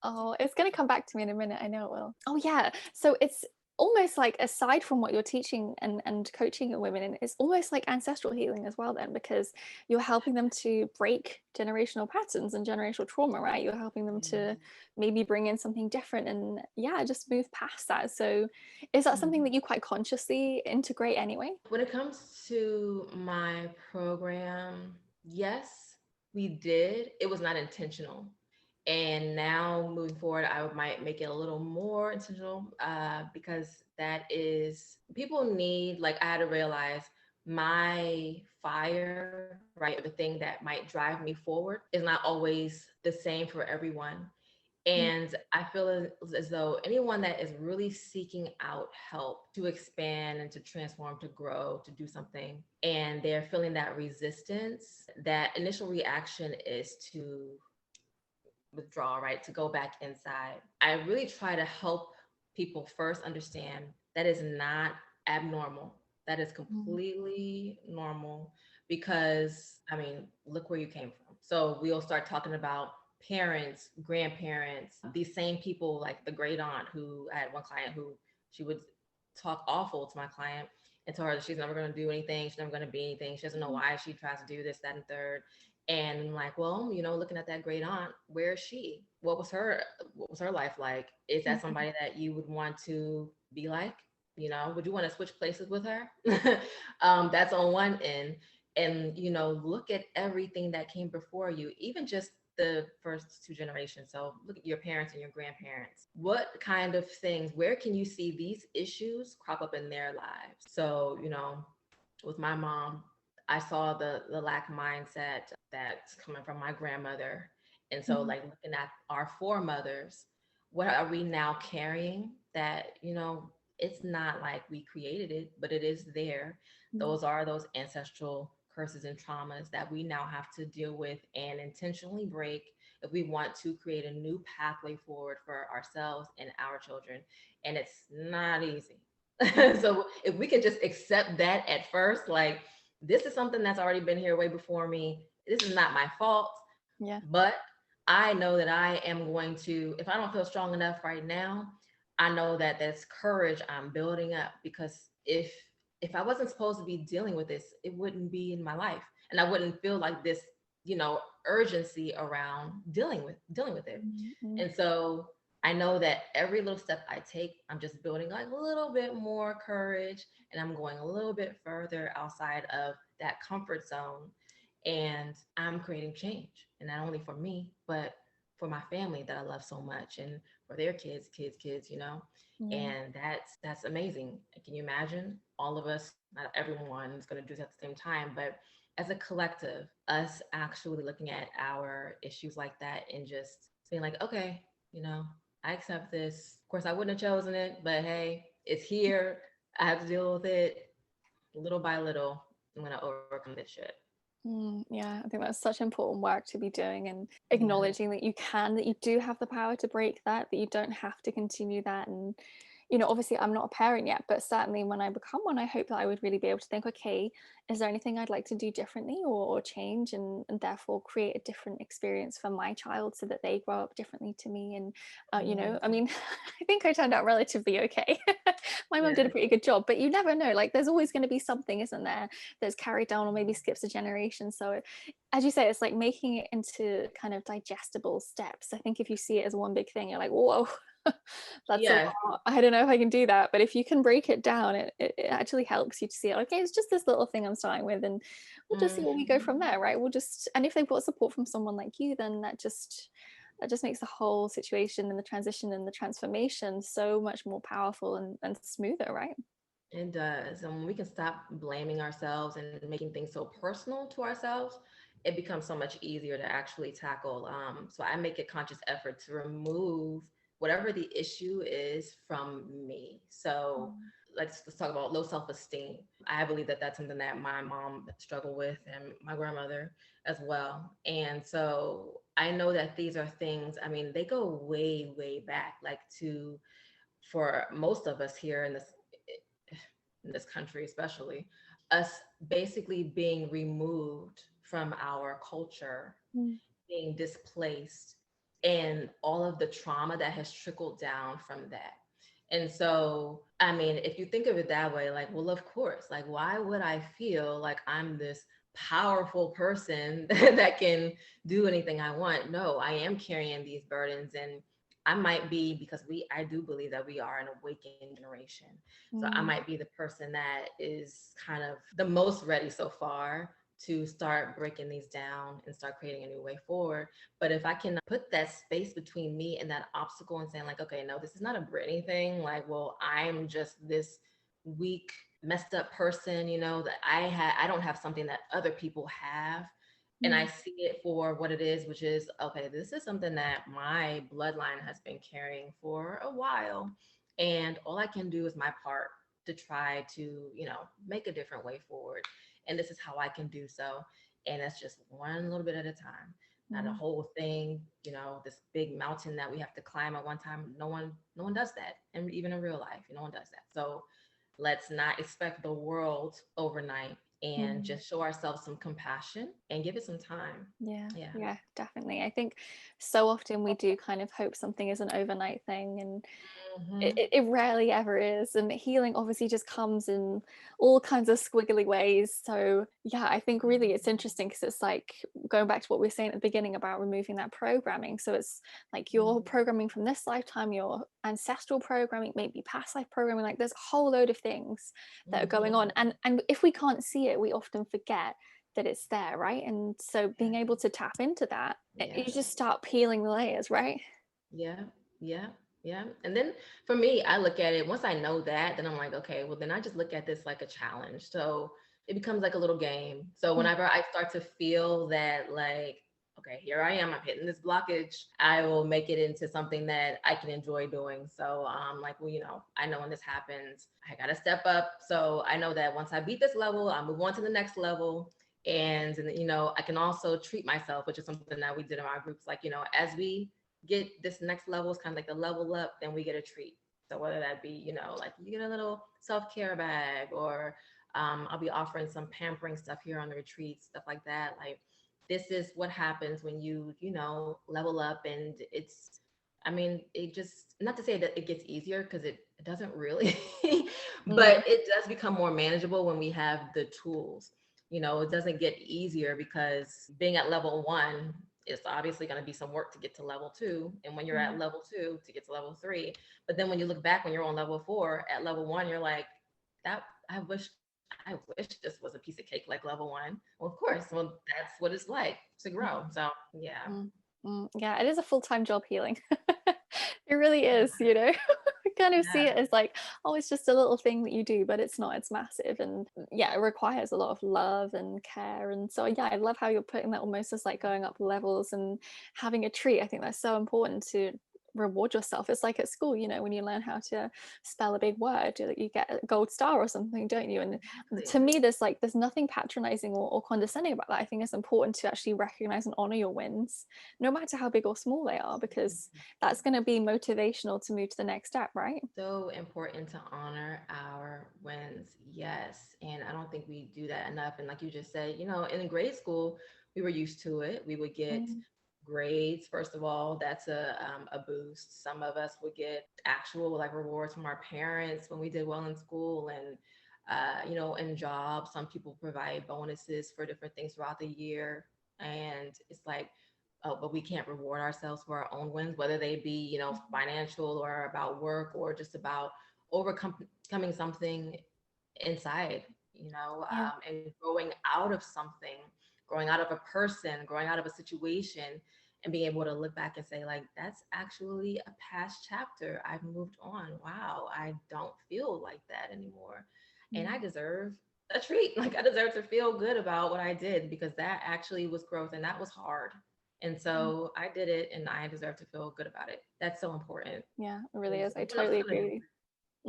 Oh, it's going to come back to me in a minute. I know it will. Oh, yeah. So it's almost like, aside from what you're teaching and coaching your women in, it's almost like ancestral healing as well, then, because you're helping them to break generational patterns and generational trauma, right? You're helping them to maybe bring in something different and, yeah, just move past that. So is that something that you quite consciously integrate anyway? When it comes to my program, yes, we did. It was not intentional. And now moving forward, I might make it a little more intentional, because that is, people need, like, I had to realize my fire, right? The thing that might drive me forward is not always the same for everyone. And I feel as though anyone that is really seeking out help to expand and to transform, to grow, to do something, and they're feeling that resistance, that initial reaction is to withdraw, right? To go back inside. I really try to help people first understand that is not abnormal. That is completely normal, because, I mean, look where you came from. So we'll start talking about parents, grandparents, these same people, like the great aunt, who I had one client who she would talk awful to my client and tell her that she's never going to do anything. She's never going to be anything. She doesn't know why she tries to do this, that, and third. And I'm like, well, looking at that great aunt, where is she? What was her life like? Is that somebody that you would want to be like? Would you want to switch places with her? That's on one end. And, look at everything that came before you, even just the first two generations. So look at your parents and your grandparents. What kind of things, where can you see these issues crop up in their lives? So, with my mom, I saw the lack mindset that's coming from my grandmother. And so Mhm. like looking at our foremothers, what are we now carrying that, it's not like we created it, but it is there. Mhm. Those are those ancestral curses and traumas that we now have to deal with and intentionally break if we want to create a new pathway forward for ourselves and our children. And it's not easy. So if we can just accept that at first, like this is something that's already been here way before me. This is not my fault, Yeah. but I know that I am going to, if I don't feel strong enough right now, I know that that's courage I'm building up, because if I wasn't supposed to be dealing with this, it wouldn't be in my life. And I wouldn't feel like this, urgency around dealing with it. Mhm. And so I know that every little step I take, I'm just building like a little bit more courage, and I'm going a little bit further outside of that comfort zone, and I'm creating change. And not only for me, but for my family that I love so much, and for their kids. Yeah. And that's amazing. Can you imagine all of us? Not everyone is going to do this at the same time, but as a collective, us actually looking at our issues like that and just being like, okay, you know, I accept this. Of course, I wouldn't have chosen it, but hey, it's here. I have to deal with it little by little. I'm going to overcome this shit. Yeah, I think that's such important work to be doing, and Yeah. acknowledging that that you do have the power to break that you don't have to continue that. And obviously I'm not a parent yet, but certainly when I become one, I hope that I would really be able to think, okay, is there anything I'd like to do differently, or change, and therefore create a different experience for my child so that they grow up differently to me. And I Yes. mean, I think I turned out relatively okay. My mum did a Yes. pretty good job, but you never know, like there's always going to be something, isn't there, that's carried down or maybe skips a generation. So as you say, it's like making it into kind of digestible steps. I think if you see it as one big thing, you're like, whoa, that's a Yes. lot. I don't know if I can do that. But if you can break it down, it actually helps you to see, okay, it's just this little thing I'm starting with, and we'll just see where we go Mhm. from there, right? And if they've got support from someone like you, then that just makes the whole situation and the transition and the transformation so much more powerful and smoother, right? It does. And when we can stop blaming ourselves and making things so personal to ourselves, it becomes so much easier to actually tackle. So I make a conscious effort to remove whatever the issue is from me. So let's talk about low self-esteem. I believe that that's something that my mom struggled with, and my grandmother as well. And so I know that these are things, I mean, they go way, way back, like to for most of us here in this country, especially us basically being removed from our culture, Mm. being displaced, and all of the trauma that has trickled down from that. And so, I mean, if you think of it that way, like, well, of course, like, why would I feel like I'm this powerful person that can do anything I want? No, I am carrying these burdens, and I might be, because I do believe that we are an awakened generation. So I Mm. might be the person that is kind of the most ready so far to start breaking these down and start creating a new way forward. But if I can put that space between me and that obstacle and saying, like, okay, no, this is not a Brittany thing. Like, well, I'm just this weak, messed up person, that I don't have something that other people have. And I Mm. see it for what it is, which is, okay, this is something that my bloodline has been carrying for a while. And all I can do is my part to try to, make a different way forward. And this is how I can do so. And that's just one little bit at a time, not a Mm. whole thing, this big mountain that we have to climb at one time. No one does that. And even in real life, no one does that. So let's not expect the world overnight, and Mm. just show ourselves some compassion and give it some time. Yeah, Yeah. yeah, definitely. I think so often we do kind of hope something is an overnight thing, and it, Hmm. it it rarely ever is. And healing obviously just comes in all kinds of squiggly ways. So yeah, I think really it's interesting because it's like going back to what we were saying at the beginning about removing that programming. So it's like your programming from this lifetime, your ancestral programming, maybe past life programming, like there's a whole load of things that are going Hmm. on. And if we can't see it, we often forget that it's there, right? And so being able to tap into that, you Yes. just start peeling the layers, right? Yeah, yeah, yeah. And then for me, I look at it, once I know that, then I'm like, okay, well, then I just look at this like a challenge. So it becomes like a little game. So Mm, whenever I start to feel that, like, okay, here I am, I'm hitting this blockage, I will make it into something that I can enjoy doing. So, like, well, I know when this happens, I got to step up. So I know that once I beat this level, I move on to the next level. And I can also treat myself, which is something that we did in our groups. Like, as we get this next level, is kind of like the level up, then we get a treat. So whether that be, like you get a little self-care bag, or I'll be offering some pampering stuff here on the retreat, stuff like that. Like, this is what happens when you level up. And I mean, it just, not to say that it gets easier, because it doesn't really, mm, but it does become more manageable when we have the tools. It doesn't get easier, because being at level one, it's obviously going to be some work to get to level two. And when you're at mm. level two, to get to level three. But then when you look back, when you're on level four, at level one, you're like, that, I wish this was a piece of cake like level one. Well, of course. Well, that's what it's like to grow. So yeah. Mm, yeah, it is a full-time job healing. It really is, you know. I kind of see Yeah. it as like, oh, it's just a little thing that you do, but it's not, it's massive. And yeah, it requires a lot of love and care. And so yeah, I love how you're putting that almost as like going up levels and having a treat. I think that's so important to reward yourself. It's like at school, you know, when you learn how to spell a big word, you get a gold star or something, don't you? And Exactly. to me, there's nothing patronizing or condescending about that. I think it's important to actually recognize and honor your wins, no matter how big or small they are, because that's going to be motivational to move to the next step, right? So important to honor our wins. Yes. And I don't think we do that enough. And like you just said, in grade school, we were used to it. We would get Mm, grades. First of all, that's a boost. Some of us would get actual like rewards from our parents when we did well in school. And in jobs, some people provide bonuses for different things throughout the year. And it's like, oh, but we can't reward ourselves for our own wins, whether they be, financial, or about work, or just about overcoming something inside, yeah. and growing out of something, growing out of a person, growing out of a situation, and being able to look back and say, like, that's actually a past chapter. I've moved on. Wow, I don't feel like that anymore. And I Mm, deserve a treat. Like, I deserve to feel good about what I did, because that actually was growth, and that was hard. And mm. so I did it, and I deserve to feel good about it. That's so important, Yeah, it really because is. I no one else is totally going to agree do with you.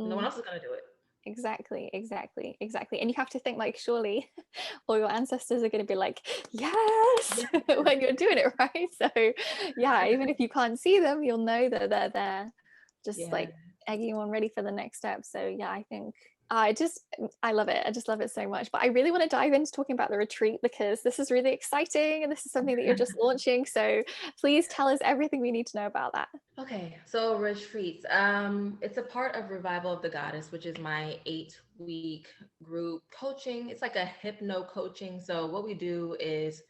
it. No one Mm, else is going to do it. exactly, exactly, exactly. And you have to think like, surely all your ancestors are going to be like, yes, Yes. when you're doing it, right? So yeah, even if you can't see them, you'll know that they're there, just Yeah. like egging you on ready for the next step. So yeah, I think I love it. I just love it so much. But I really want to dive into talking about the retreat, because this is really exciting and this is something that you're just launching. So please tell us everything we need to know about that. Okay, so retreats. It's a part of Revival of the Goddess, which is my 8-week group coaching. It's like a hypno coaching. So what we do is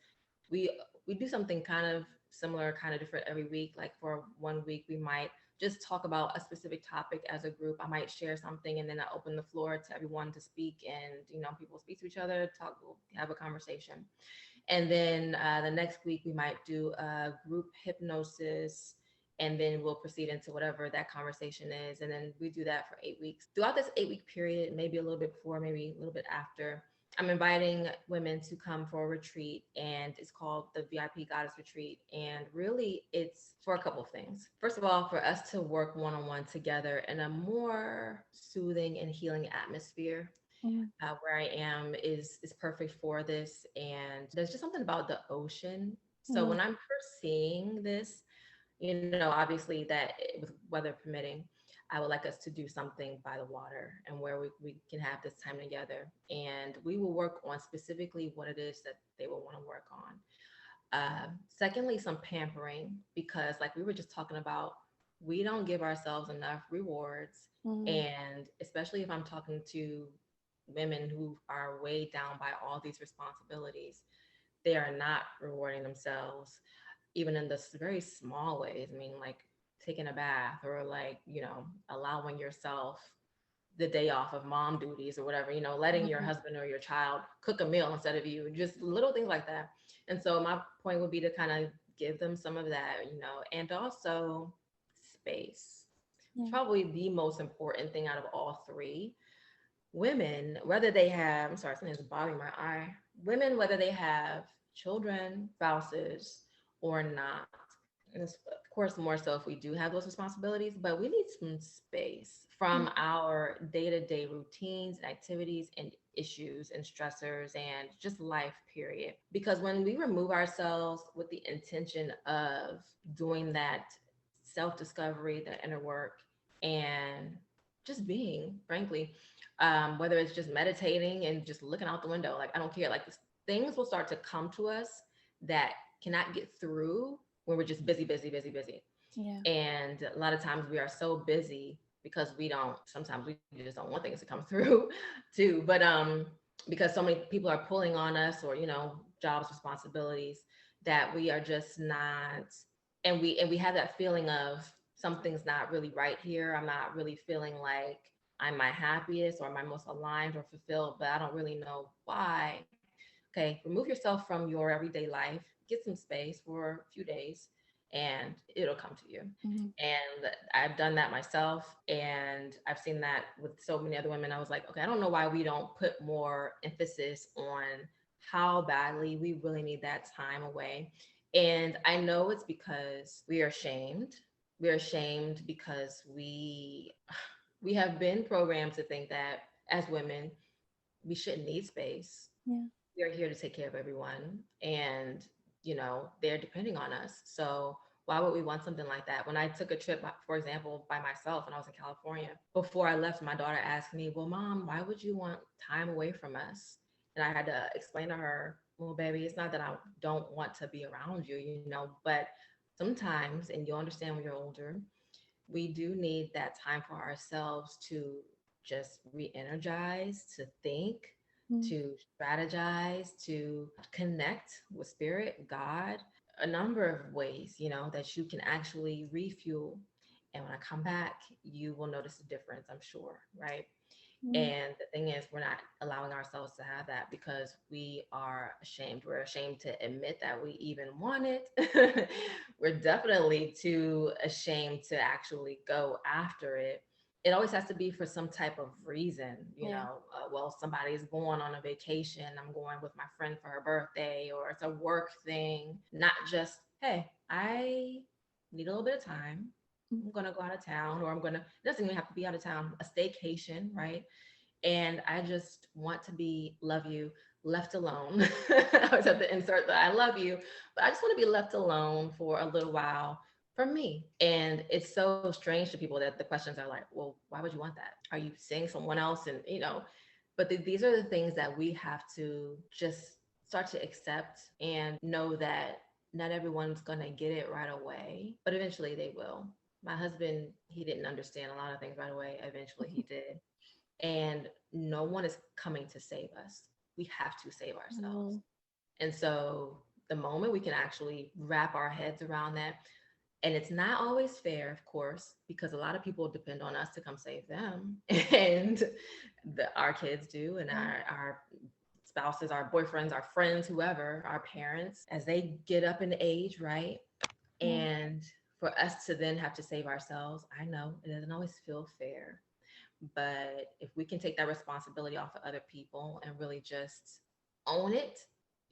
we we do something kind of similar, kind of different every week. Like, for one week, we might just talk about a specific topic as a group. I might share something, and then I open the floor to everyone to speak, and people speak to each other, talk, we'll have a conversation. And then the next week, we might do a group hypnosis, and then we'll proceed into whatever that conversation is. And then we do that for 8 weeks. Throughout this 8-week period, maybe a little bit before, maybe a little bit after, I'm inviting women to come for a retreat, and it's called the VIP Goddess Retreat. And really, it's for a couple of things. First of all, for us to work one on one together in a more soothing and healing atmosphere. Mm, Where I am is perfect for this. And there's just something about the ocean. So mm, when I'm first seeing this, obviously that with weather permitting, I would like us to do something by the water, and where we can have this time together. And we will work on specifically what it is that they will want to work on. Secondly, some pampering, because like we were just talking about, we don't give ourselves enough rewards. mm, And especially if I'm talking to women who are weighed down by all these responsibilities, they are not rewarding themselves, even in this very small ways. I mean, like taking a bath, or like, allowing yourself the day off of mom duties or whatever, letting your Mhm. husband or your child cook a meal instead of you, just little things like that. And so my point would be to kind of give them some of that, and also space. It's Yeah. probably the most important thing out of all three. Women, whether they have, I'm sorry, something's bothering my eye. Women, whether they have children, spouses, or not. And it's, of course, more so if we do have those responsibilities, but we need some space from Yeah. our day to day routines and activities and issues and stressors and just life, period. Because when we remove ourselves with the intention of doing that self discovery, the inner work, and just being, frankly, whether it's just meditating and just looking out the window, like I don't care, like things will start to come to us that cannot get through when we're just busy, busy, busy, busy. Yeah. And a lot of times we are so busy because we don't, sometimes we just don't want things to come through too. But because so many people are pulling on us, or, jobs, responsibilities, that we are just not, and we have that feeling of something's not really right here. I'm not really feeling like I'm my happiest or my most aligned or fulfilled, but I don't really know why. Okay, remove yourself from your everyday life, get some space for a few days, and it'll come to you. Mhm. And I've done that myself, and I've seen that with so many other women. I was like, okay, I don't know why we don't put more emphasis on how badly we really need that time away. And I know it's because we are ashamed. We're ashamed because we have been programmed to think that as women, we shouldn't need space. Yeah. We are here to take care of everyone, and they're depending on us. So why would we want something like that? When I took a trip, for example, by myself when I was in California, before I left, my daughter asked me, well, mom, why would you want time away from us? And I had to explain to her, well, baby, it's not that I don't want to be around you, but sometimes, and you'll understand when you're older, we do need that time for ourselves to just re-energize, to think, Mm. to strategize, to connect with spirit, God, a number of ways, that you can actually refuel. And when I come back, you will notice a difference, I'm sure, right? Mm. And the thing is, we're not allowing ourselves to have that because we are ashamed. We're ashamed to admit that we even want it. We're definitely too ashamed to actually go after it. It always has to be for some type of reason, Yeah. well, somebody's going on a vacation. I'm going with my friend for her birthday, or it's a work thing, not just, hey, I need a little bit of time. Mm. I'm going to go out of town, or it doesn't even have to be out of town, a staycation, right? And I just want to love you, left alone. I always have to insert that I love you, but I just want to be left alone for a little while for me. And it's so strange to people that the questions are like, well, why would you want that? Are you seeing someone else? And, but these are the things that we have to just start to accept and know that not everyone's going to get it right away, but eventually they will. My husband, he didn't understand a lot of things right away. Eventually he did. And no one is coming to save us. We have to save ourselves. Mm. And so the moment we can actually wrap our heads around that, and it's not always fair, of course, because a lot of people depend on us to come save them, and our kids do, and Yeah. our spouses, our boyfriends, our friends, whoever, our parents, as they get up in age, right? Yeah. And for us to then have to save ourselves, I know it doesn't always feel fair. But if we can take that responsibility off of other people and really just own it,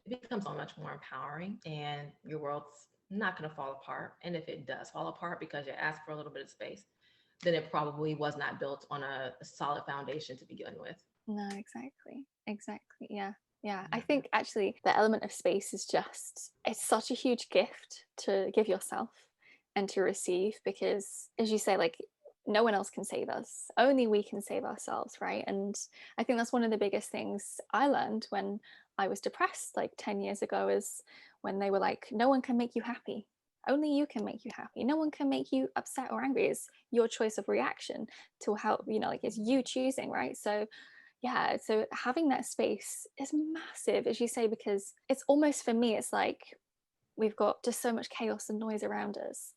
it becomes so much more empowering, and your world's not going to fall apart. And if it does fall apart because you asked for a little bit of space, then it probably was not built on a solid foundation to begin with. No, exactly. Exactly. Yeah. Yeah. I think actually the element of space is just, it's such a huge gift to give yourself and to receive, because as you say, like, no one else can save us. Only we can save ourselves, right? And I think that's one of the biggest things I learned when I was depressed like 10 years ago, is when they were like, no one can make you happy. Only you can make you happy. No one can make you upset or angry. It's your choice of reaction to how, like, it's you choosing, right? So yeah, so having that space is massive, as you say, because it's almost, for me, it's like we've got just so much chaos and noise around us,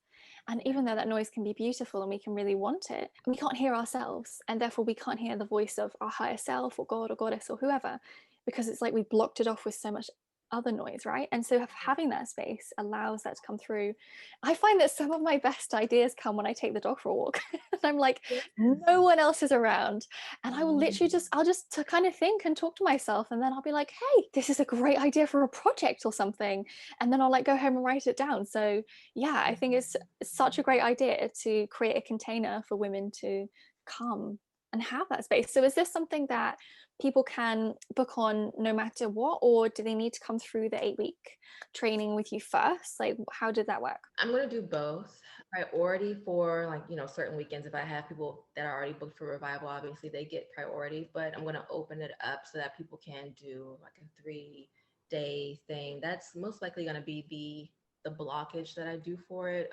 And even though that noise can be beautiful and we can really want it, we can't hear ourselves, and therefore we can't hear the voice of our higher self or God or goddess or whoever, because it's like we blocked it off with so much other noise, right? And so having that space allows that to come through. I find that some of my best ideas come when I take the dog for a walk. And I'm like, Yes. no one else is around, and I will literally Mhm. I'll just to kind of think and talk to myself, and then I'll be like, hey, this is a great idea for a project or something, and then I'll like go home and write it down. So yeah, I think it's such a great idea to create a container for women to come and have that space. So is this something that people can book on no matter what, or do they need to come through the 8-week training with you first? Like, how did that work? I'm going to do both. Priority for, like, certain weekends. If I have people that are already booked for revival, obviously they get priority, but I'm going to open it up so that people can do like a 3-day thing. That's most likely going to be the blockage that I do for it,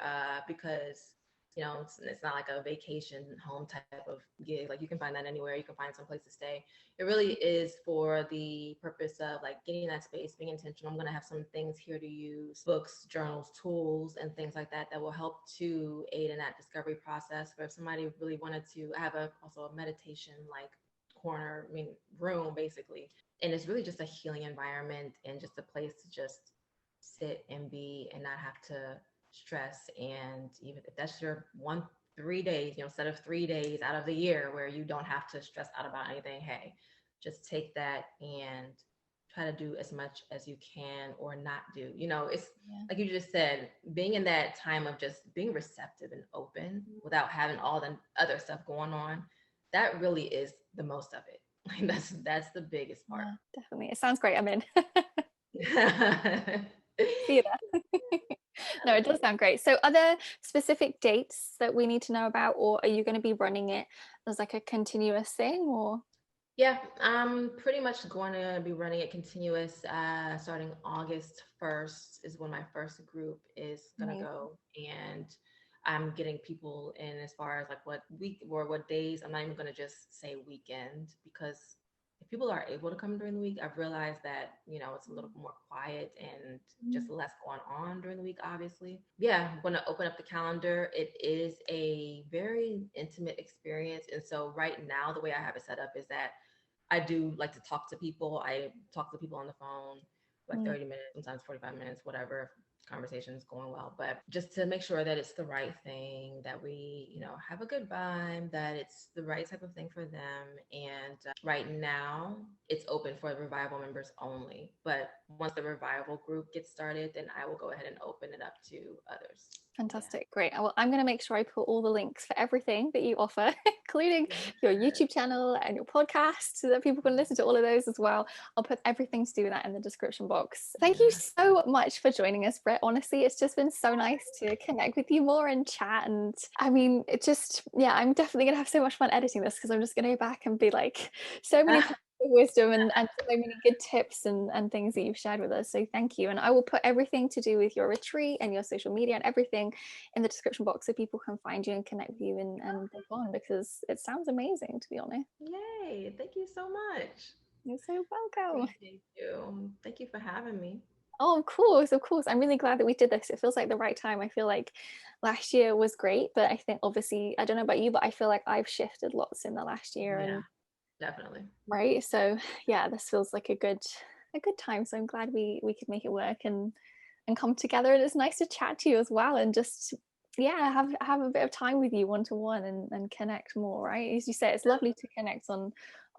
because it's not like a vacation home type of gig. Like, you can find that anywhere. You can find some place to stay. It really is for the purpose of like getting that space, being intentional. I'm going to have some things here to use: books, journals, tools, and things like that that will help to aid in that discovery process. For if somebody really wanted to have also a meditation like corner, room basically. And it's really just a healing environment and just a place to just sit and be and not have to stress. And even if that's your 3 days, instead of 3 days out of the year where you don't have to stress out about anything, hey, just take that and try to do as much as you can or not do. It's Yeah. like you just said, being in that time of just being receptive and open without having all the other stuff going on. That really is the most of it. Like, that's the biggest part. Yeah, definitely. It sounds great. I'm in. Yeah. See you there. No, it does sound great. So are there specific dates that we need to know about, or are you going to be running it as like a continuous thing, or? Yeah, I'm pretty much going to be running it continuous. Starting August 1st is when my first group is going to Amazing. go. And I'm getting people in as far as like what week or what days. I'm not even going to just say weekend, because if people are able to come during the week, I've realized that, it's a little more quiet and just Mm. less going on during the week, obviously. Yeah, I'm going to open up the calendar. It is a very intimate experience. And so right now, the way I have it set up is that I do like to talk to people. I talk to people on the phone for like Mm. 30 minutes, sometimes 45 minutes, whatever, conversation is going well. But just to make sure that it's the right thing, that we, have a good vibe, that it's the right type of thing for them. And right now, it's open for the revival members only. But once the revival group gets started, then I will go ahead and open it up to others. Fantastic. Great. Well, I'm going to make sure I put all the links for everything that you offer, including your YouTube channel and your podcast, so that people can listen to all of those as well. I'll put everything to do with that in the description box. Thank you so much for joining us, Britt. Honestly, it's just been so nice to connect with you more and chat. And I mean, it just, yeah, I'm definitely going to have so much fun editing this, because I'm just going to go back and be like, so many wisdom and so many good tips and things that you've shared with us. So thank you. And I will put everything to do with your retreat and your social media and everything in the description box, so people can find you and connect with you and go on, because it sounds amazing, to be honest. Yay. Thank you so much. You're so welcome. Appreciate you. Thank you for having me. Oh, of course, of course. I'm really glad that we did this. It feels like the right time. I feel like last year was great, but I think obviously, I don't know about you, but I feel like I've shifted lots in the last year. Yeah, And definitely. right, so yeah, this feels like a good time. So I'm glad we could make it work and come together. And it's nice to chat to you as well, and just yeah, have a bit of time with you one to one and connect more, right? As you say, it's lovely to connect on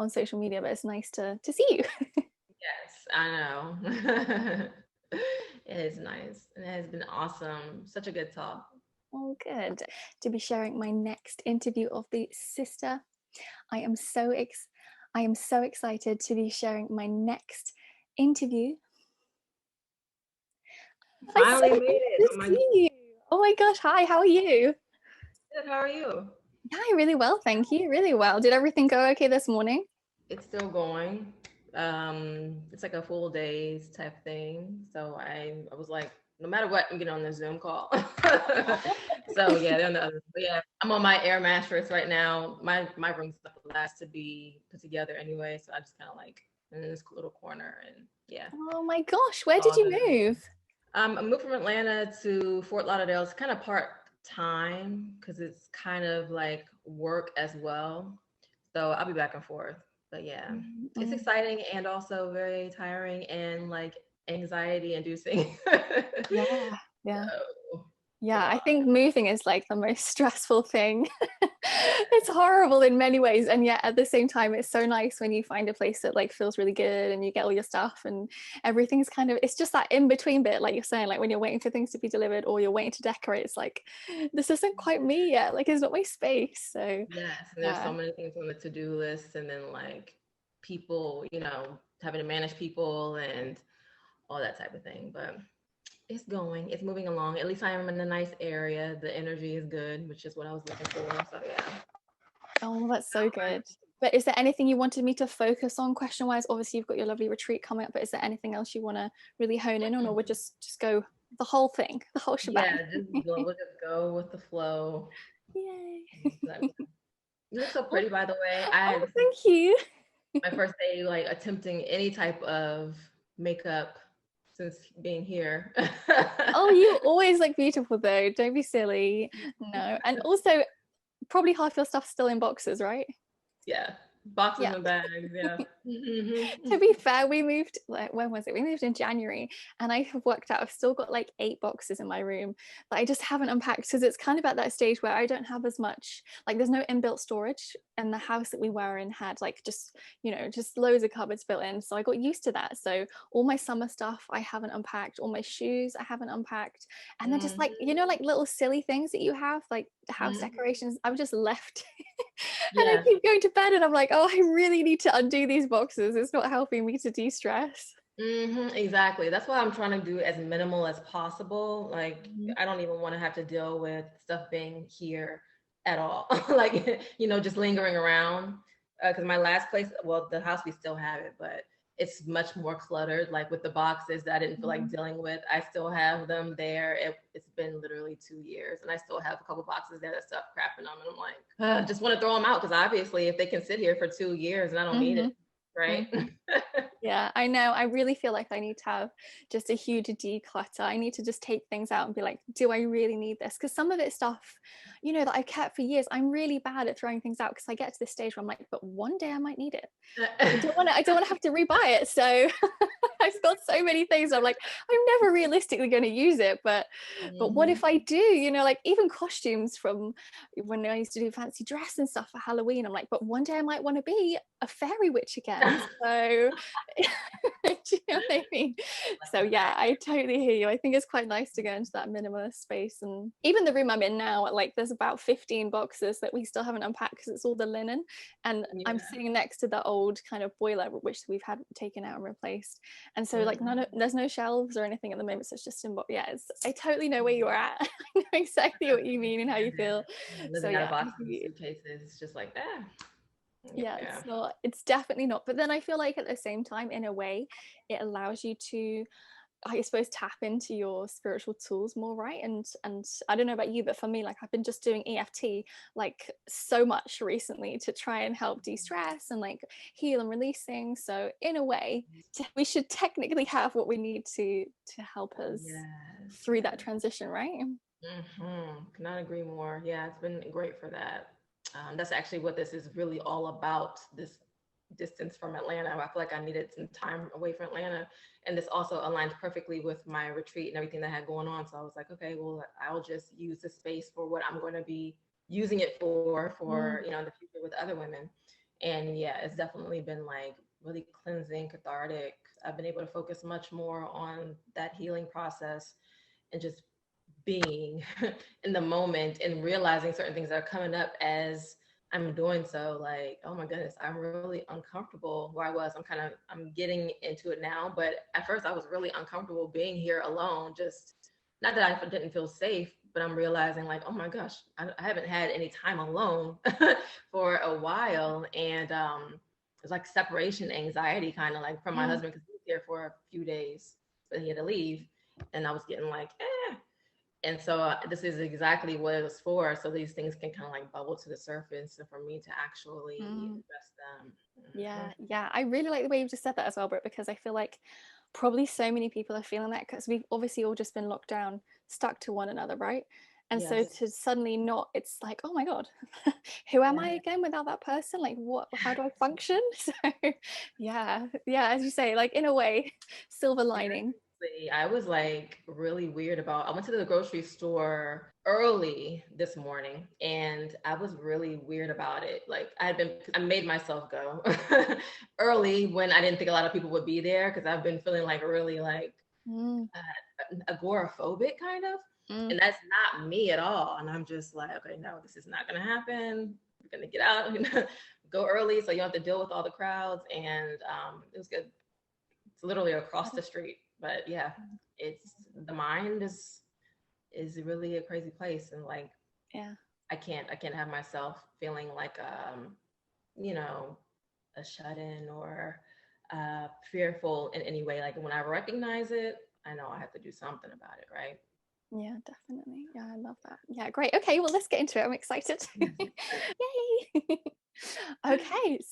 social media, but it's nice to see you. Yes, I know. It is nice. And it has been awesome. Such a good talk. Oh, good to be sharing my next interview of the sister. I am so I am so excited to be sharing my next interview. I'm so Finally made excited it. to Oh my see you. Oh my gosh, hi, how are you? God. How are you? Yeah, really well, thank you. Really well. Did everything go okay this morning? It's still going. It's like a full days type thing. So I was like, no matter what, I'm getting on the Zoom call. So yeah, they're on the other. But yeah, I'm on my air mattress right now. My room's the last to be put together anyway. So I just kind of like in this little corner, and yeah, Oh my gosh, where did all you good. move? I moved from Atlanta to Fort Lauderdale. It's kind of part time because it's kind of like work as well. So I'll be back and forth. But yeah, it's Mm-hmm. exciting and also very tiring and like anxiety inducing. Yeah, yeah. So it's a Yeah, I lot. think moving is like the most stressful thing. It's horrible in many ways, and yet at the same time, it's so nice when you find a place that like feels really good and you get all your stuff and everything's kind of, it's just that in between bit, like you're saying, like when you're waiting for things to be delivered or you're waiting to decorate, it's like this isn't quite me yet, like it's not my space. So Yes, and there's yeah. so many things on the to-do list, and then like people, having to manage people and all that type of thing. But it's going, it's moving along. At least I am in a nice area. The energy is good, which is what I was looking for. So yeah. Oh, that's so good. But is there anything you wanted me to focus on question wise? Obviously you've got your lovely retreat coming up, but is there anything else you want to really hone in on, or would just go the whole thing, the whole shebang? Yeah, we'll just go with the flow. Yay. You look so pretty, by the way. Oh, This is thank you. my first day like attempting any type of makeup since being here. Oh, you always look beautiful though. Don't be silly. No. And also probably half your stuff's still in boxes, right? Yeah, boxes Yeah. and bags. Yeah. To be fair, we moved, like, when was it? We moved in January, and I have worked out I've still got like 8 boxes in my room that I just haven't unpacked because it's kind of at that stage where I don't have as much, like there's no inbuilt storage, and the house that we were in had like just loads of cupboards built in, so I got used to that. So all my summer stuff I haven't unpacked, all my shoes I haven't unpacked, and then just like like little silly things that you have, like house decorations, I've just left. And I Yeah. keep going to bed and I'm like, oh, I really need to undo these boxes. It's not helping me to de-stress. Exactly. That's why I'm trying to do as minimal as possible. Like, Mhm. I don't even want to have to deal with stuff being here at all. Like, just lingering around. Because my last place, well, the house, we still have it, but it's much more cluttered. Like with the boxes that I didn't feel like Mhm. dealing with, I still have them there. It's been literally 2 years, and I still have a couple boxes there that stuff crap in them. And I'm like, I just want to throw them out because obviously, if they can sit here for 2 years and I don't need it, Mhm. right? Mhm. Yeah, I know. I really feel like I need to have just a huge declutter. I need to just take things out and be like, do I really need this? Because some of it's stuff, that I've kept for years. I'm really bad at throwing things out because I get to this stage where I'm like, but one day I might need it. I don't want to have to rebuy it. So I've got so many things. I'm like, I'm never realistically going to use it. But what if Mhm. I do? Like even costumes from when I used to do fancy dress and stuff for Halloween. I'm like, but one day I might want to be a fairy witch again. So do you know what I mean? So yeah, I totally hear you. I think it's quite nice to go into that minimalist space. And even the room I'm in now, like there's about 15 boxes that we still haven't unpacked because it's all the linen. And I'm Yeah. sitting next to the old kind of boiler which we've had taken out and replaced. And so like Mhm. there's no shelves or anything at the moment. So it's just in I totally know where you're at. I know exactly what you mean and how you feel. So Living out of yeah, boxes and suitcases, it's just like, yeah, yeah. it's definitely not, but then I feel like at the same time in a way it allows you to, I suppose, tap into your spiritual tools more, right? And I don't know about you, but for me, like I've been just doing EFT like so much recently to try and help de-stress and like heal and release things. So in a way we should technically have what we need to help us Yes, through that yes. transition, right? Cannot agree more. Yeah, it's been great for that. That's actually what this is really all about. This distance from Atlanta. I feel like I needed some time away from Atlanta, and this also aligns perfectly with my retreat and everything that I had going on. So I was like, okay, well, I'll just use the space for what I'm going to be using it for Mm. the future with other women. And yeah, it's definitely been like really cleansing, cathartic. I've been able to focus much more on that healing process and just being in the moment and realizing certain things that are coming up as I'm doing so. Like, oh my goodness, I'm really uncomfortable where I was. I'm getting into it now, but at first I was really uncomfortable being here alone. Just not that I didn't feel safe, but I'm realizing like, oh my gosh, I haven't had any time alone for a while, and it's like separation anxiety, kind of like from my Mm. husband because he was here for a few days, but he had to leave, and I was getting like, and so this is exactly what it was for. So these things can kind of like bubble to the surface, and for me to actually Mm. address them. Yeah, yeah. I really like the way you've just said that as well, Britt, because I feel like probably so many people are feeling that because we've obviously all just been locked down, stuck to one another, right? And so Yes. to suddenly not, it's like, oh my God, who am I Yeah. again without that person? Like, what, how do I function? So yeah, yeah, as you say, like in a way, silver lining. Seriously, I was like really weird about. I went to the grocery store early this morning and I was really weird about it. Like I made myself go early when I didn't think a lot of people would be there because I've been feeling like really like Mm, agoraphobic kind of. mm, And that's not me at all. And I'm just like, okay, no, this is not going to happen. We're going to get out, go early so you don't have to deal with all the crowds. And it was good. It's literally across the street. But yeah, it's the mind is really a crazy place. And like, yeah. I can't have myself feeling like, you know, a shut in or fearful in any way. Like when I recognize it, I know I have to do something about it, right? Yeah, definitely. Yeah, I love that. Yeah, great. Okay, well, let's get into it. I'm excited. Yes. Yay. Okay,